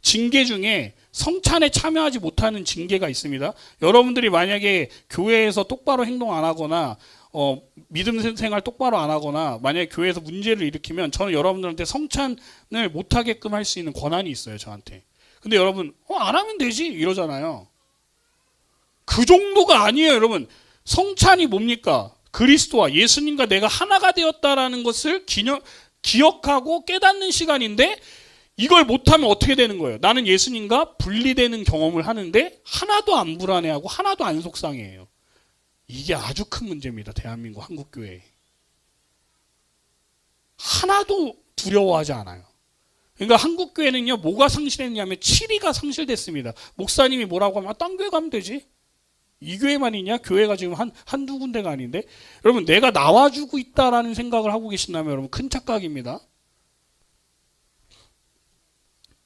징계 중에 성찬에 참여하지 못하는 징계가 있습니다. 여러분들이 만약에 교회에서 똑바로 행동 안 하거나 믿음 생활 똑바로 안 하거나 만약에 교회에서 문제를 일으키면 저는 여러분들한테 성찬을 못하게끔 할 수 있는 권한이 있어요. 저한테. 근데 여러분 안 하면 되지 이러잖아요. 그 정도가 아니에요. 여러분, 성찬이 뭡니까? 그리스도와 예수님과 내가 하나가 되었다라는 것을 기억하고 깨닫는 시간인데 이걸 못하면 어떻게 되는 거예요? 나는 예수님과 분리되는 경험을 하는데 하나도 안 불안해하고 하나도 안 속상해해요. 이게 아주 큰 문제입니다. 대한민국 한국교회. 하나도 두려워하지 않아요. 그러니까 한국교회는요, 뭐가 상실했냐면 치리가 상실됐습니다. 목사님이 뭐라고 하면 딴 교회 가면 되지. 이 교회만 있냐? 교회가 지금 한두 군데가 아닌데. 여러분, 내가 나와주고 있다라는 생각을 하고 계신다면 여러분 큰 착각입니다.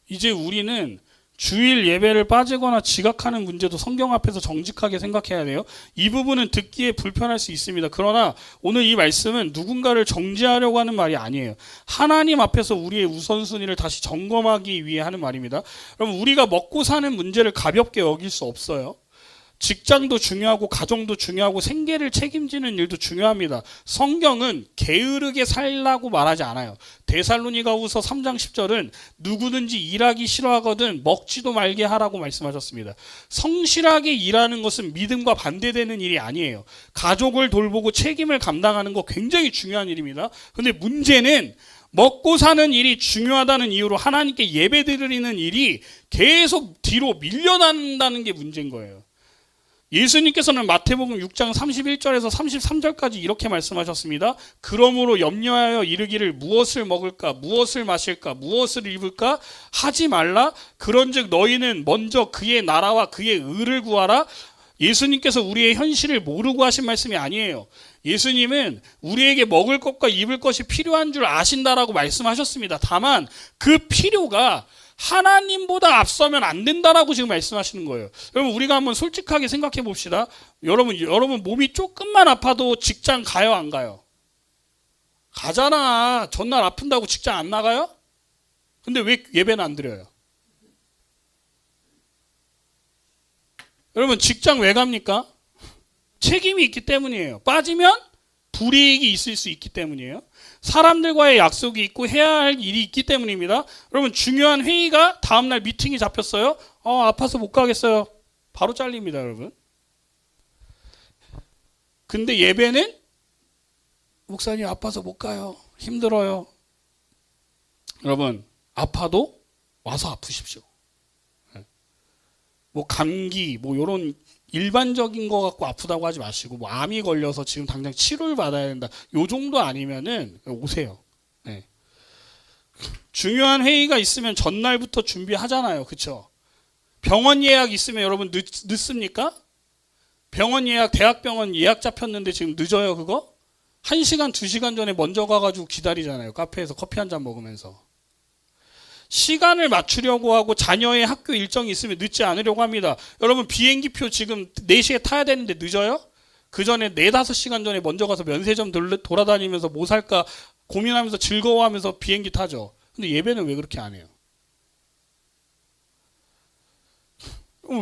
이제 우리는 주일 예배를 빠지거나 지각하는 문제도 성경 앞에서 정직하게 생각해야 돼요. 이 부분은 듣기에 불편할 수 있습니다. 그러나 오늘 이 말씀은 누군가를 정죄하려고 하는 말이 아니에요. 하나님 앞에서 우리의 우선순위를 다시 점검하기 위해 하는 말입니다. 여러분, 우리가 먹고 사는 문제를 가볍게 여길 수 없어요. 직장도 중요하고 가정도 중요하고 생계를 책임지는 일도 중요합니다. 성경은 게으르게 살라고 말하지 않아요. 데살로니가후서 3장 10절은 누구든지 일하기 싫어하거든 먹지도 말게 하라고 말씀하셨습니다. 성실하게 일하는 것은 믿음과 반대되는 일이 아니에요. 가족을 돌보고 책임을 감당하는 거 굉장히 중요한 일입니다. 그런데 문제는 먹고 사는 일이 중요하다는 이유로 하나님께 예배 드리는 일이 계속 뒤로 밀려난다는 게 문제인 거예요. 예수님께서는 마태복음 6장 31절에서 33절까지 이렇게 말씀하셨습니다. 그러므로 염려하여 이르기를 무엇을 먹을까, 무엇을 마실까, 무엇을 입을까 하지 말라. 그런즉 너희는 먼저 그의 나라와 그의 의를 구하라. 예수님께서 우리의 현실을 모르고 하신 말씀이 아니에요. 예수님은 우리에게 먹을 것과 입을 것이 필요한 줄 아신다라고 말씀하셨습니다. 다만 그 필요가 하나님보다 앞서면 안 된다라고 지금 말씀하시는 거예요. 여러분, 우리가 한번 솔직하게 생각해 봅시다. 여러분 몸이 조금만 아파도 직장 가요, 안 가요? 가잖아. 전날 아픈다고 직장 안 나가요? 근데 왜 예배는 안 드려요? 여러분, 직장 왜 갑니까? 책임이 있기 때문이에요. 빠지면 불이익이 있을 수 있기 때문이에요. 사람들과의 약속이 있고 해야 할 일이 있기 때문입니다. 여러분, 중요한 회의가 다음날 미팅이 잡혔어요. 아파서 못 가겠어요. 바로 잘립니다, 여러분. 근데 예배는 목사님 아파서 못 가요. 힘들어요. 여러분, 아파도 와서 아프십시오. 뭐 감기, 뭐 이런 일반적인 거 갖고 아프다고 하지 마시고, 뭐 암이 걸려서 지금 당장 치료를 받아야 된다, 요 정도 아니면은 오세요. 네. 중요한 회의가 있으면 전날부터 준비하잖아요, 그렇죠? 병원 예약 있으면 여러분 늦습니까? 병원 예약, 대학병원 예약 잡혔는데 지금 늦어요, 그거? 1시간, 2시간 전에 먼저 가가지고 기다리잖아요, 카페에서 커피 한 잔 먹으면서. 시간을 맞추려고 하고 자녀의 학교 일정이 있으면 늦지 않으려고 합니다. 여러분, 비행기표 지금 4시에 타야 되는데 늦어요? 그 전에 4, 5시간 전에 먼저 가서 면세점 돌아다니면서 뭐 살까 고민하면서 즐거워하면서 비행기 타죠. 근데 예배는 왜 그렇게 안 해요?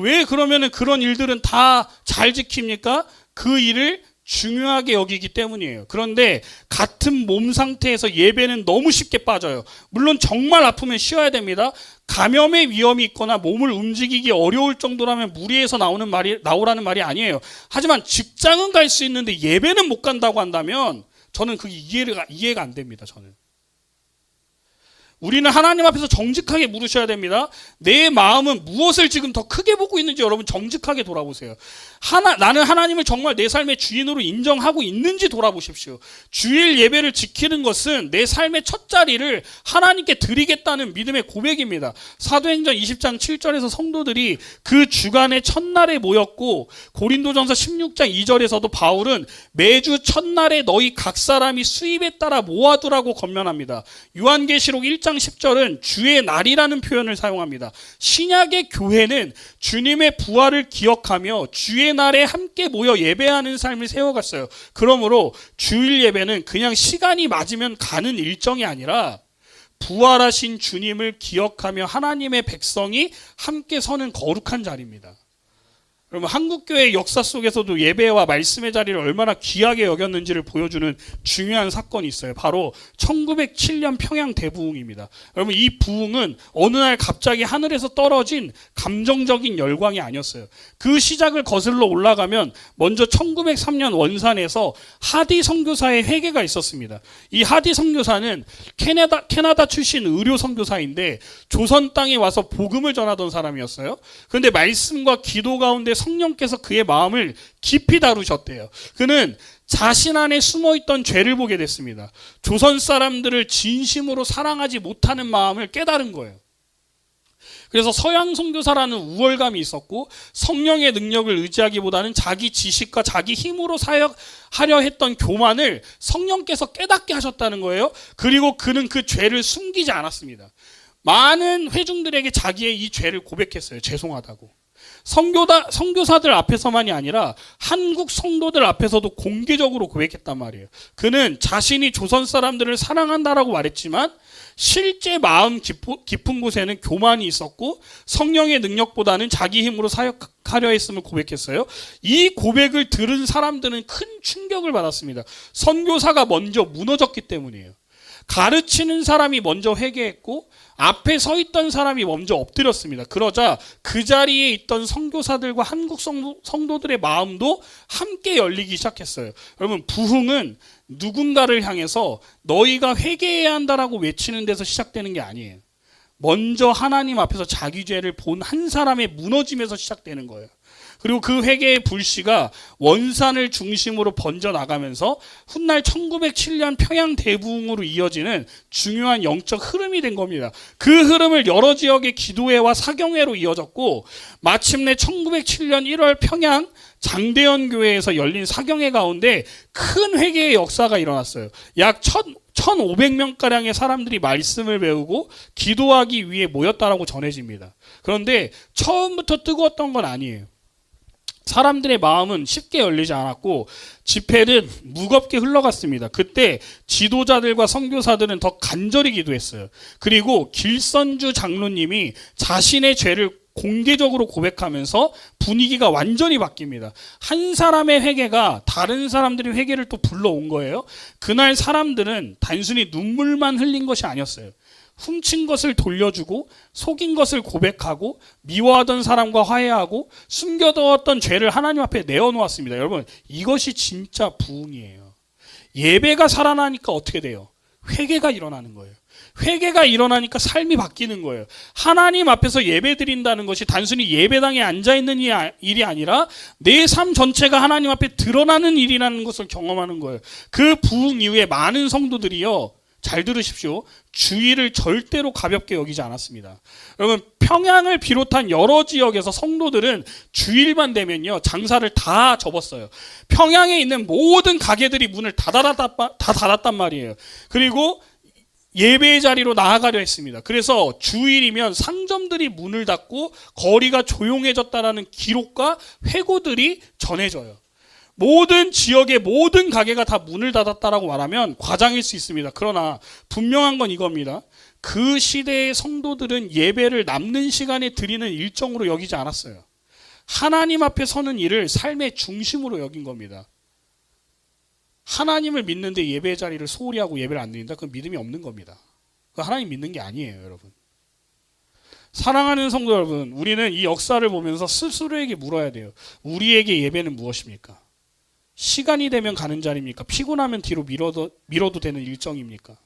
왜 그러면은 그런 일들은 다 잘 지킵니까? 그 일을 중요하게 여기기 때문이에요. 그런데 같은 몸 상태에서 예배는 너무 쉽게 빠져요. 물론 정말 아프면 쉬어야 됩니다. 감염의 위험이 있거나 몸을 움직이기 어려울 정도라면 무리해서 나오라는 말이 아니에요. 하지만 직장은 갈 수 있는데 예배는 못 간다고 한다면 저는 그게 이해가 안 됩니다. 저는. 우리는 하나님 앞에서 정직하게 물으셔야 됩니다. 내 마음은 무엇을 지금 더 크게 보고 있는지 여러분 정직하게 돌아보세요. 나는 하나님을 정말 내 삶의 주인으로 인정하고 있는지 돌아보십시오. 주일 예배를 지키는 것은 내 삶의 첫 자리를 하나님께 드리겠다는 믿음의 고백입니다. 사도행전 20장 7절에서 성도들이 그 주간의 첫날에 모였고, 고린도전서 16장 2절에서도 바울은 매주 첫날에 너희 각 사람이 수입에 따라 모아두라고 권면합니다. 요한계시록 1장 10절은 주의 날이라는 표현을 사용합니다. 신약의 교회는 주님의 부활을 기억하며 주의 날에 함께 모여 예배하는 삶을 세워갔어요. 그러므로 주일 예배는 그냥 시간이 맞으면 가는 일정이 아니라 부활하신 주님을 기억하며 하나님의 백성이 함께 서는 거룩한 자리입니다. 여러분, 한국교회의 역사 속에서도 예배와 말씀의 자리를 얼마나 귀하게 여겼는지를 보여주는 중요한 사건이 있어요. 바로 1907년 평양 대부흥입니다. 여러분, 이 부흥은 어느 날 갑자기 하늘에서 떨어진 감정적인 열광이 아니었어요. 그 시작을 거슬러 올라가면 먼저 1903년 원산에서 하디 선교사의 회개가 있었습니다. 이 하디 선교사는 캐나다 출신 의료 선교사인데 조선 땅에 와서 복음을 전하던 사람이었어요. 그런데 말씀과 기도 가운데 성령께서 그의 마음을 깊이 다루셨대요. 그는 자신 안에 숨어있던 죄를 보게 됐습니다. 조선 사람들을 진심으로 사랑하지 못하는 마음을 깨달은 거예요. 그래서 서양 선교사라는 우월감이 있었고, 성령의 능력을 의지하기보다는 자기 지식과 자기 힘으로 사역하려 했던 교만을 성령께서 깨닫게 하셨다는 거예요. 그리고 그는 그 죄를 숨기지 않았습니다. 많은 회중들에게 자기의 이 죄를 고백했어요. 죄송하다고. 선교사들 앞에서만이 아니라 한국 성도들 앞에서도 공개적으로 고백했단 말이에요. 그는 자신이 조선 사람들을 사랑한다라고 말했지만 실제 마음 깊은 곳에는 교만이 있었고 성령의 능력보다는 자기 힘으로 사역하려 했음을 고백했어요. 이 고백을 들은 사람들은 큰 충격을 받았습니다. 선교사가 먼저 무너졌기 때문이에요. 가르치는 사람이 먼저 회개했고 앞에 서 있던 사람이 먼저 엎드렸습니다. 그러자 그 자리에 있던 선교사들과 한국 성도들의 마음도 함께 열리기 시작했어요. 여러분, 부흥은 누군가를 향해서 너희가 회개해야 한다라고 외치는 데서 시작되는 게 아니에요. 먼저 하나님 앞에서 자기 죄를 본 한 사람의 무너짐에서 시작되는 거예요. 그리고 그 회개의 불씨가 원산을 중심으로 번져나가면서 훗날 1907년 평양 대부흥으로 이어지는 중요한 영적 흐름이 된 겁니다. 그 흐름을 여러 지역의 기도회와 사경회로 이어졌고, 마침내 1907년 1월 평양 장대현 교회에서 열린 사경회 가운데 큰 회개의 역사가 일어났어요. 약 1,500명가량의 사람들이 말씀을 배우고 기도하기 위해 모였다라고 전해집니다. 그런데 처음부터 뜨거웠던 건 아니에요. 사람들의 마음은 쉽게 열리지 않았고 집회는 무겁게 흘러갔습니다. 그때 지도자들과 선교사들은 더 간절히 기도했어요. 그리고 길선주 장로님이 자신의 죄를 공개적으로 고백하면서 분위기가 완전히 바뀝니다. 한 사람의 회개가 다른 사람들의 회개를 또 불러온 거예요. 그날 사람들은 단순히 눈물만 흘린 것이 아니었어요. 훔친 것을 돌려주고 속인 것을 고백하고 미워하던 사람과 화해하고 숨겨두었던 죄를 하나님 앞에 내어놓았습니다. 여러분, 이것이 진짜 부흥이에요. 예배가 살아나니까 어떻게 돼요? 회개가 일어나는 거예요. 회개가 일어나니까 삶이 바뀌는 거예요. 하나님 앞에서 예배 드린다는 것이 단순히 예배당에 앉아있는 일이 아니라 내 삶 전체가 하나님 앞에 드러나는 일이라는 것을 경험하는 거예요. 그 부흥 이후에 많은 성도들이요, 잘 들으십시오, 주일을 절대로 가볍게 여기지 않았습니다. 여러분, 평양을 비롯한 여러 지역에서 성도들은 주일만 되면요 장사를 다 접었어요. 평양에 있는 모든 가게들이 문을 다 닫았단 말이에요. 그리고 예배의 자리로 나아가려 했습니다. 그래서 주일이면 상점들이 문을 닫고 거리가 조용해졌다라는 기록과 회고들이 전해져요. 모든 지역의 모든 가게가 다 문을 닫았다라고 말하면 과장일 수 있습니다. 그러나 분명한 건 이겁니다. 그 시대의 성도들은 예배를 남는 시간에 드리는 일정으로 여기지 않았어요. 하나님 앞에 서는 일을 삶의 중심으로 여긴 겁니다. 하나님을 믿는데 예배 자리를 소홀히 하고 예배를 안 드린다? 그건 믿음이 없는 겁니다. 그건 하나님 믿는 게 아니에요, 여러분. 사랑하는 성도 여러분, 우리는 이 역사를 보면서 스스로에게 물어야 돼요. 우리에게 예배는 무엇입니까? 시간이 되면 가는 자리입니까? 피곤하면 뒤로 미뤄도 되는 일정입니까?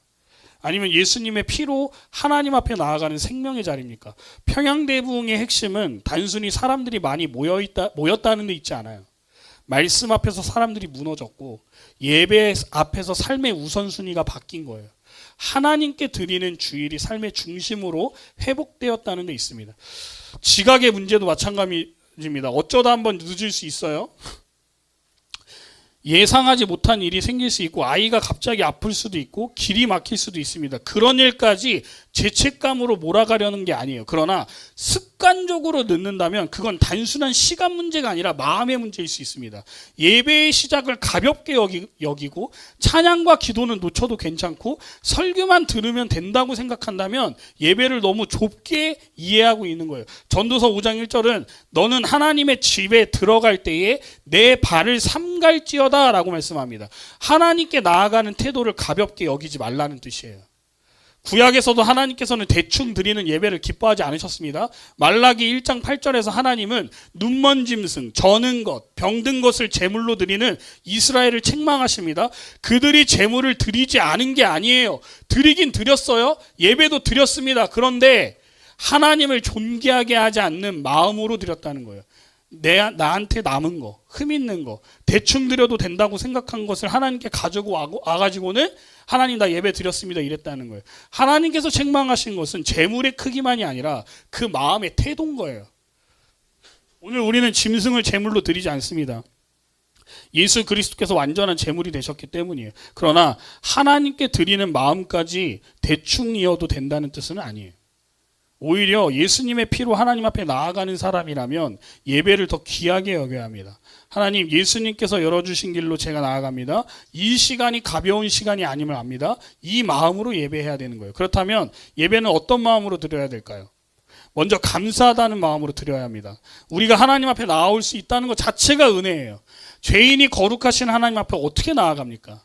아니면 예수님의 피로 하나님 앞에 나아가는 생명의 자리입니까? 평양대부흥의 핵심은 단순히 사람들이 많이 모였다는 데 있지 않아요. 말씀 앞에서 사람들이 무너졌고 예배 앞에서 삶의 우선순위가 바뀐 거예요. 하나님께 드리는 주일이 삶의 중심으로 회복되었다는 데 있습니다. 지각의 문제도 마찬가지입니다. 어쩌다 한번 늦을 수 있어요. 예상하지 못한 일이 생길 수 있고 아이가 갑자기 아플 수도 있고 길이 막힐 수도 있습니다. 그런 일까지 죄책감으로 몰아가려는 게 아니에요. 그러나 습관적으로 늦는다면 그건 단순한 시간 문제가 아니라 마음의 문제일 수 있습니다. 예배의 시작을 가볍게 여기고 찬양과 기도는 놓쳐도 괜찮고 설교만 들으면 된다고 생각한다면 예배를 너무 좁게 이해하고 있는 거예요. 전도서 5장 1절은 너는 하나님의 집에 들어갈 때에 내 발을 삼갈지어다 라고 말씀합니다. 하나님께 나아가는 태도를 가볍게 여기지 말라는 뜻이에요. 구약에서도 하나님께서는 대충 드리는 예배를 기뻐하지 않으셨습니다. 말라기 1장 8절에서 하나님은 눈먼 짐승, 저는 것, 병든 것을 제물로 드리는 이스라엘을 책망하십니다. 그들이 제물을 드리지 않은 게 아니에요. 드리긴 드렸어요. 예배도 드렸습니다. 그런데 하나님을 존귀하게 하지 않는 마음으로 드렸다는 거예요. 나한테 남은 거, 흠 있는 거, 대충 드려도 된다고 생각한 것을 하나님께 가지고 와가지고는 하나님 나 예배 드렸습니다 이랬다는 거예요. 하나님께서 책망하신 것은 재물의 크기만이 아니라 그 마음의 태도인 거예요. 오늘 우리는 짐승을 제물로 드리지 않습니다. 예수 그리스도께서 완전한 제물이 되셨기 때문이에요. 그러나 하나님께 드리는 마음까지 대충 이어도 된다는 뜻은 아니에요. 오히려 예수님의 피로 하나님 앞에 나아가는 사람이라면 예배를 더 귀하게 여겨야 합니다. 하나님, 예수님께서 열어주신 길로 제가 나아갑니다. 이 시간이 가벼운 시간이 아님을 압니다. 이 마음으로 예배해야 되는 거예요. 그렇다면 예배는 어떤 마음으로 드려야 될까요? 먼저 감사하다는 마음으로 드려야 합니다. 우리가 하나님 앞에 나올 수 있다는 것 자체가 은혜예요. 죄인이 거룩하신 하나님 앞에 어떻게 나아갑니까?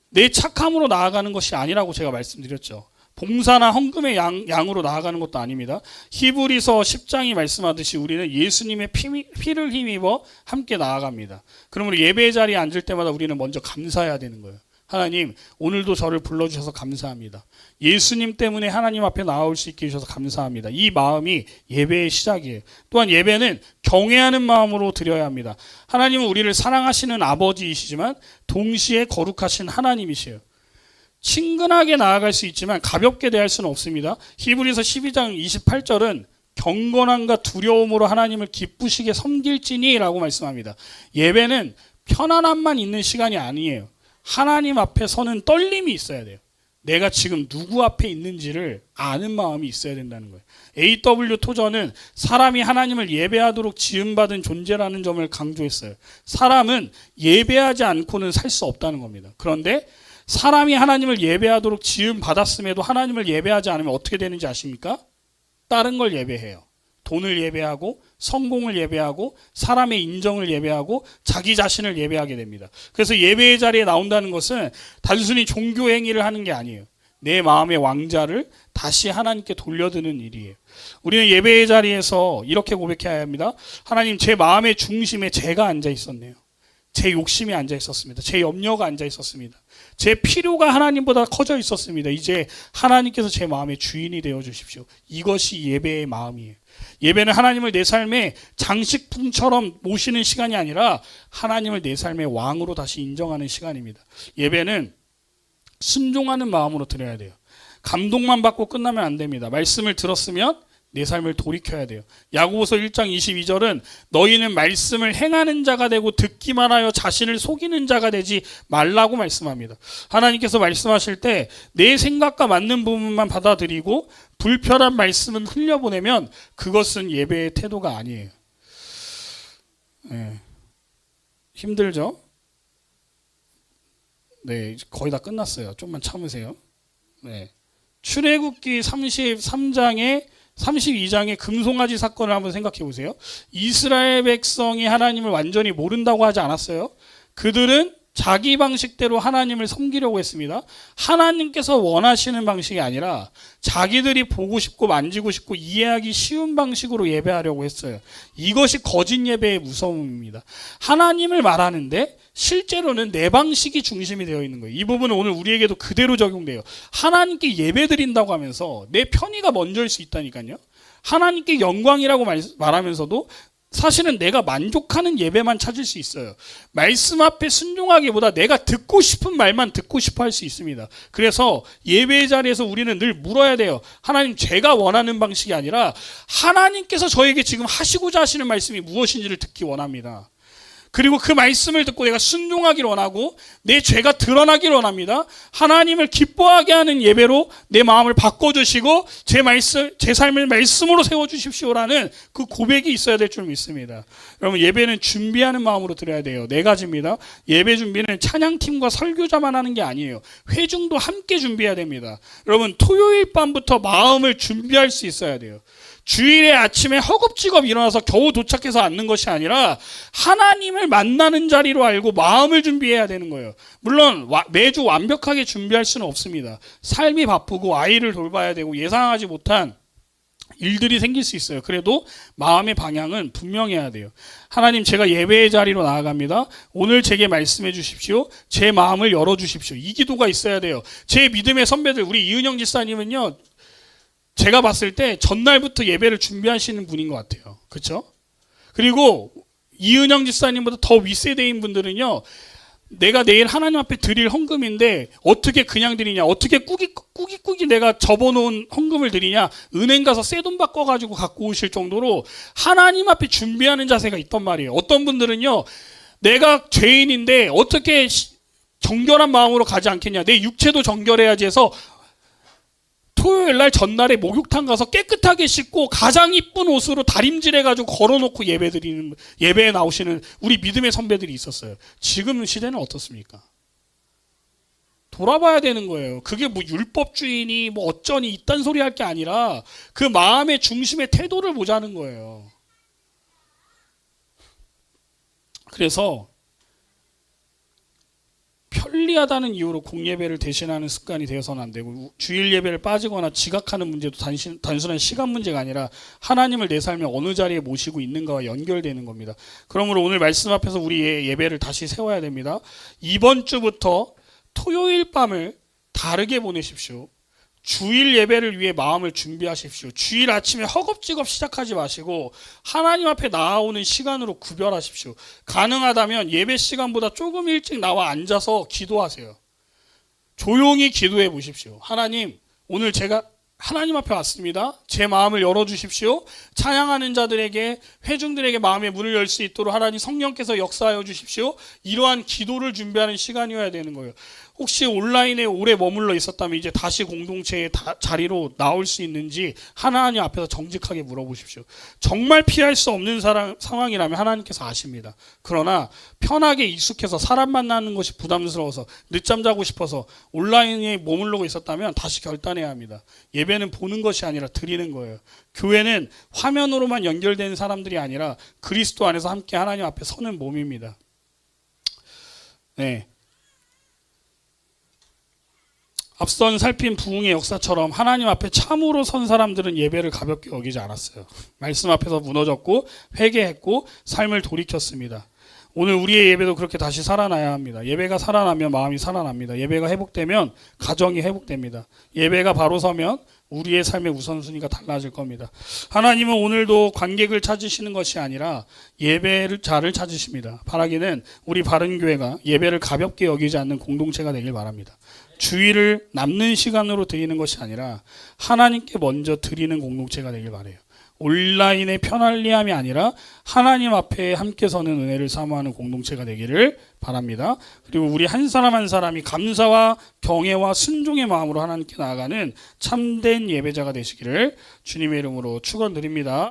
내 착함으로 나아가는 것이 아니라고 제가 말씀드렸죠. 봉사나 헌금의 양으로 나아가는 것도 아닙니다. 히브리서 10장이 말씀하듯이 우리는 예수님의 피를 힘입어 함께 나아갑니다. 그러므로 예배 자리에 앉을 때마다 우리는 먼저 감사해야 되는 거예요. 하나님, 오늘도 저를 불러주셔서 감사합니다. 예수님 때문에 하나님 앞에 나올 수 있게 해주셔서 감사합니다. 이 마음이 예배의 시작이에요. 또한 예배는 경외하는 마음으로 드려야 합니다. 하나님은 우리를 사랑하시는 아버지이시지만 동시에 거룩하신 하나님이시에요. 친근하게 나아갈 수 있지만 가볍게 대할 수는 없습니다. 히브리서 12장 28절은 경건함과 두려움으로 하나님을 기쁘시게 섬길지니 라고 말씀합니다. 예배는 편안함만 있는 시간이 아니에요. 하나님 앞에 서는 떨림이 있어야 돼요. 내가 지금 누구 앞에 있는지를 아는 마음이 있어야 된다는 거예요. A.W. 토저는 사람이 하나님을 예배하도록 지음받은 존재라는 점을 강조했어요. 사람은 예배하지 않고는 살 수 없다는 겁니다. 그런데 사람이 하나님을 예배하도록 지음받았음에도 하나님을 예배하지 않으면 어떻게 되는지 아십니까? 다른 걸 예배해요. 돈을 예배하고 성공을 예배하고 사람의 인정을 예배하고 자기 자신을 예배하게 됩니다. 그래서 예배의 자리에 나온다는 것은 단순히 종교 행위를 하는 게 아니에요. 내 마음의 왕자를 다시 하나님께 돌려드는 일이에요. 우리는 예배의 자리에서 이렇게 고백해야 합니다. 하나님, 제 마음의 중심에 제가 앉아 있었네요. 제 욕심이 앉아 있었습니다. 제 염려가 앉아 있었습니다. 제 필요가 하나님보다 커져 있었습니다. 이제 하나님께서 제 마음의 주인이 되어 주십시오. 이것이 예배의 마음이에요. 예배는 하나님을 내 삶의 장식품처럼 모시는 시간이 아니라 하나님을 내 삶의 왕으로 다시 인정하는 시간입니다. 예배는 순종하는 마음으로 드려야 돼요. 감동만 받고 끝나면 안 됩니다. 말씀을 들었으면 내 삶을 돌이켜야 돼요. 야고보서 1장 22절은 너희는 말씀을 행하는 자가 되고 듣기만 하여 자신을 속이는 자가 되지 말라고 말씀합니다. 하나님께서 말씀하실 때 내 생각과 맞는 부분만 받아들이고 불편한 말씀은 흘려보내면 그것은 예배의 태도가 아니에요. 네. 힘들죠? 네, 거의 다 끝났어요. 좀만 참으세요. 네. 출애굽기 32장의 금송아지 사건을 한번 생각해 보세요. 이스라엘 백성이 하나님을 완전히 모른다고 하지 않았어요? 그들은 자기 방식대로 하나님을 섬기려고 했습니다. 하나님께서 원하시는 방식이 아니라 자기들이 보고 싶고 만지고 싶고 이해하기 쉬운 방식으로 예배하려고 했어요. 이것이 거짓 예배의 무서움입니다. 하나님을 말하는데 실제로는 내 방식이 중심이 되어 있는 거예요. 이 부분은 오늘 우리에게도 그대로 적용돼요. 하나님께 예배 드린다고 하면서 내 편의가 먼저일 수 있다니까요. 하나님께 영광이라고 말하면서도 사실은 내가 만족하는 예배만 찾을 수 있어요. 말씀 앞에 순종하기보다 내가 듣고 싶은 말만 듣고 싶어 할 수 있습니다. 그래서 예배의 자리에서 우리는 늘 물어야 돼요. 하나님, 제가 원하는 방식이 아니라 하나님께서 저에게 지금 하시고자 하시는 말씀이 무엇인지를 듣기 원합니다. 그리고 그 말씀을 듣고 내가 순종하기를 원하고 내 죄가 드러나기를 원합니다. 하나님을 기뻐하게 하는 예배로 내 마음을 바꿔주시고 제 삶을 말씀으로 세워주십시오라는 그 고백이 있어야 될 줄 믿습니다. 여러분, 예배는 준비하는 마음으로 드려야 돼요. 네 가지입니다. 예배 준비는 찬양팀과 설교자만 하는 게 아니에요. 회중도 함께 준비해야 됩니다. 여러분, 토요일 밤부터 마음을 준비할 수 있어야 돼요. 주일에 아침에 허겁지겁 일어나서 겨우 도착해서 앉는 것이 아니라 하나님을 만나는 자리로 알고 마음을 준비해야 되는 거예요. 물론 매주 완벽하게 준비할 수는 없습니다. 삶이 바쁘고 아이를 돌봐야 되고 예상하지 못한 일들이 생길 수 있어요. 그래도 마음의 방향은 분명해야 돼요. 하나님, 제가 예배의 자리로 나아갑니다. 오늘 제게 말씀해 주십시오. 제 마음을 열어주십시오. 이 기도가 있어야 돼요. 제 믿음의 선배들, 우리 이은영 집사님은요, 제가 봤을 때 전날부터 예배를 준비하시는 분인 것 같아요. 그렇죠? 그리고 이은영 집사님보다 더 윗세대인 분들은요, 내가 내일 하나님 앞에 드릴 헌금인데 어떻게 그냥 드리냐, 어떻게 꾸깃 내가 접어놓은 헌금을 드리냐, 은행 가서 새 돈 바꿔가지고 갖고 오실 정도로 하나님 앞에 준비하는 자세가 있단 말이에요. 어떤 분들은요, 내가 죄인인데 어떻게 정결한 마음으로 가지 않겠냐, 내 육체도 정결해야지 해서 토요일 날 전날에 목욕탕 가서 깨끗하게 씻고 가장 이쁜 옷으로 다림질해가지고 걸어놓고 예배에 나오시는 우리 믿음의 선배들이 있었어요. 지금 시대는 어떻습니까? 돌아봐야 되는 거예요. 그게 뭐 율법주의니 뭐 어쩌니 이딴 소리 할 게 아니라 그 마음의 중심의 태도를 보자는 거예요. 그래서 편리하다는 이유로 공예배를 대신하는 습관이 되어서는 안 되고, 주일 예배를 빠지거나 지각하는 문제도 단순한 시간 문제가 아니라 하나님을 내 삶에 어느 자리에 모시고 있는가와 연결되는 겁니다. 그러므로 오늘 말씀 앞에서 우리의 예배를 다시 세워야 됩니다. 이번 주부터 토요일 밤을 다르게 보내십시오. 주일 예배를 위해 마음을 준비하십시오. 주일 아침에 허겁지겁 시작하지 마시고 하나님 앞에 나아오는 시간으로 구별하십시오. 가능하다면 예배 시간보다 조금 일찍 나와 앉아서 기도하세요. 조용히 기도해 보십시오. 하나님, 오늘 제가 하나님 앞에 왔습니다. 제 마음을 열어주십시오. 찬양하는 자들에게, 회중들에게 마음의 문을 열 수 있도록 하나님 성령께서 역사하여 주십시오. 이러한 기도를 준비하는 시간이어야 되는 거예요. 혹시 온라인에 오래 머물러 있었다면 이제 다시 공동체의 자리로 나올 수 있는지 하나님 앞에서 정직하게 물어보십시오. 정말 피할 수 없는 상황이라면 하나님께서 아십니다. 그러나 편하게 익숙해서 사람 만나는 것이 부담스러워서 늦잠 자고 싶어서 온라인에 머물러 있었다면 다시 결단해야 합니다. 예배는 보는 것이 아니라 드리는 거예요. 교회는 화면으로만 연결되는 사람들이 아니라 그리스도 안에서 함께 하나님 앞에 서는 몸입니다. 네. 앞선 살핀 부흥의 역사처럼 하나님 앞에 참으로 선 사람들은 예배를 가볍게 여기지 않았어요. 말씀 앞에서 무너졌고 회개했고 삶을 돌이켰습니다. 오늘 우리의 예배도 그렇게 다시 살아나야 합니다. 예배가 살아나면 마음이 살아납니다. 예배가 회복되면 가정이 회복됩니다. 예배가 바로 서면 우리의 삶의 우선순위가 달라질 겁니다. 하나님은 오늘도 관객을 찾으시는 것이 아니라 예배자를 찾으십니다. 바라기는 우리 바른교회가 예배를 가볍게 여기지 않는 공동체가 되길 바랍니다. 주일을 남는 시간으로 드리는 것이 아니라 하나님께 먼저 드리는 공동체가 되길 바라요. 온라인의 편안리함이 아니라 하나님 앞에 함께 서는 은혜를 사모하는 공동체가 되기를 바랍니다. 그리고 우리 한 사람 한 사람이 감사와 경외와 순종의 마음으로 하나님께 나아가는 참된 예배자가 되시기를 주님의 이름으로 축원드립니다.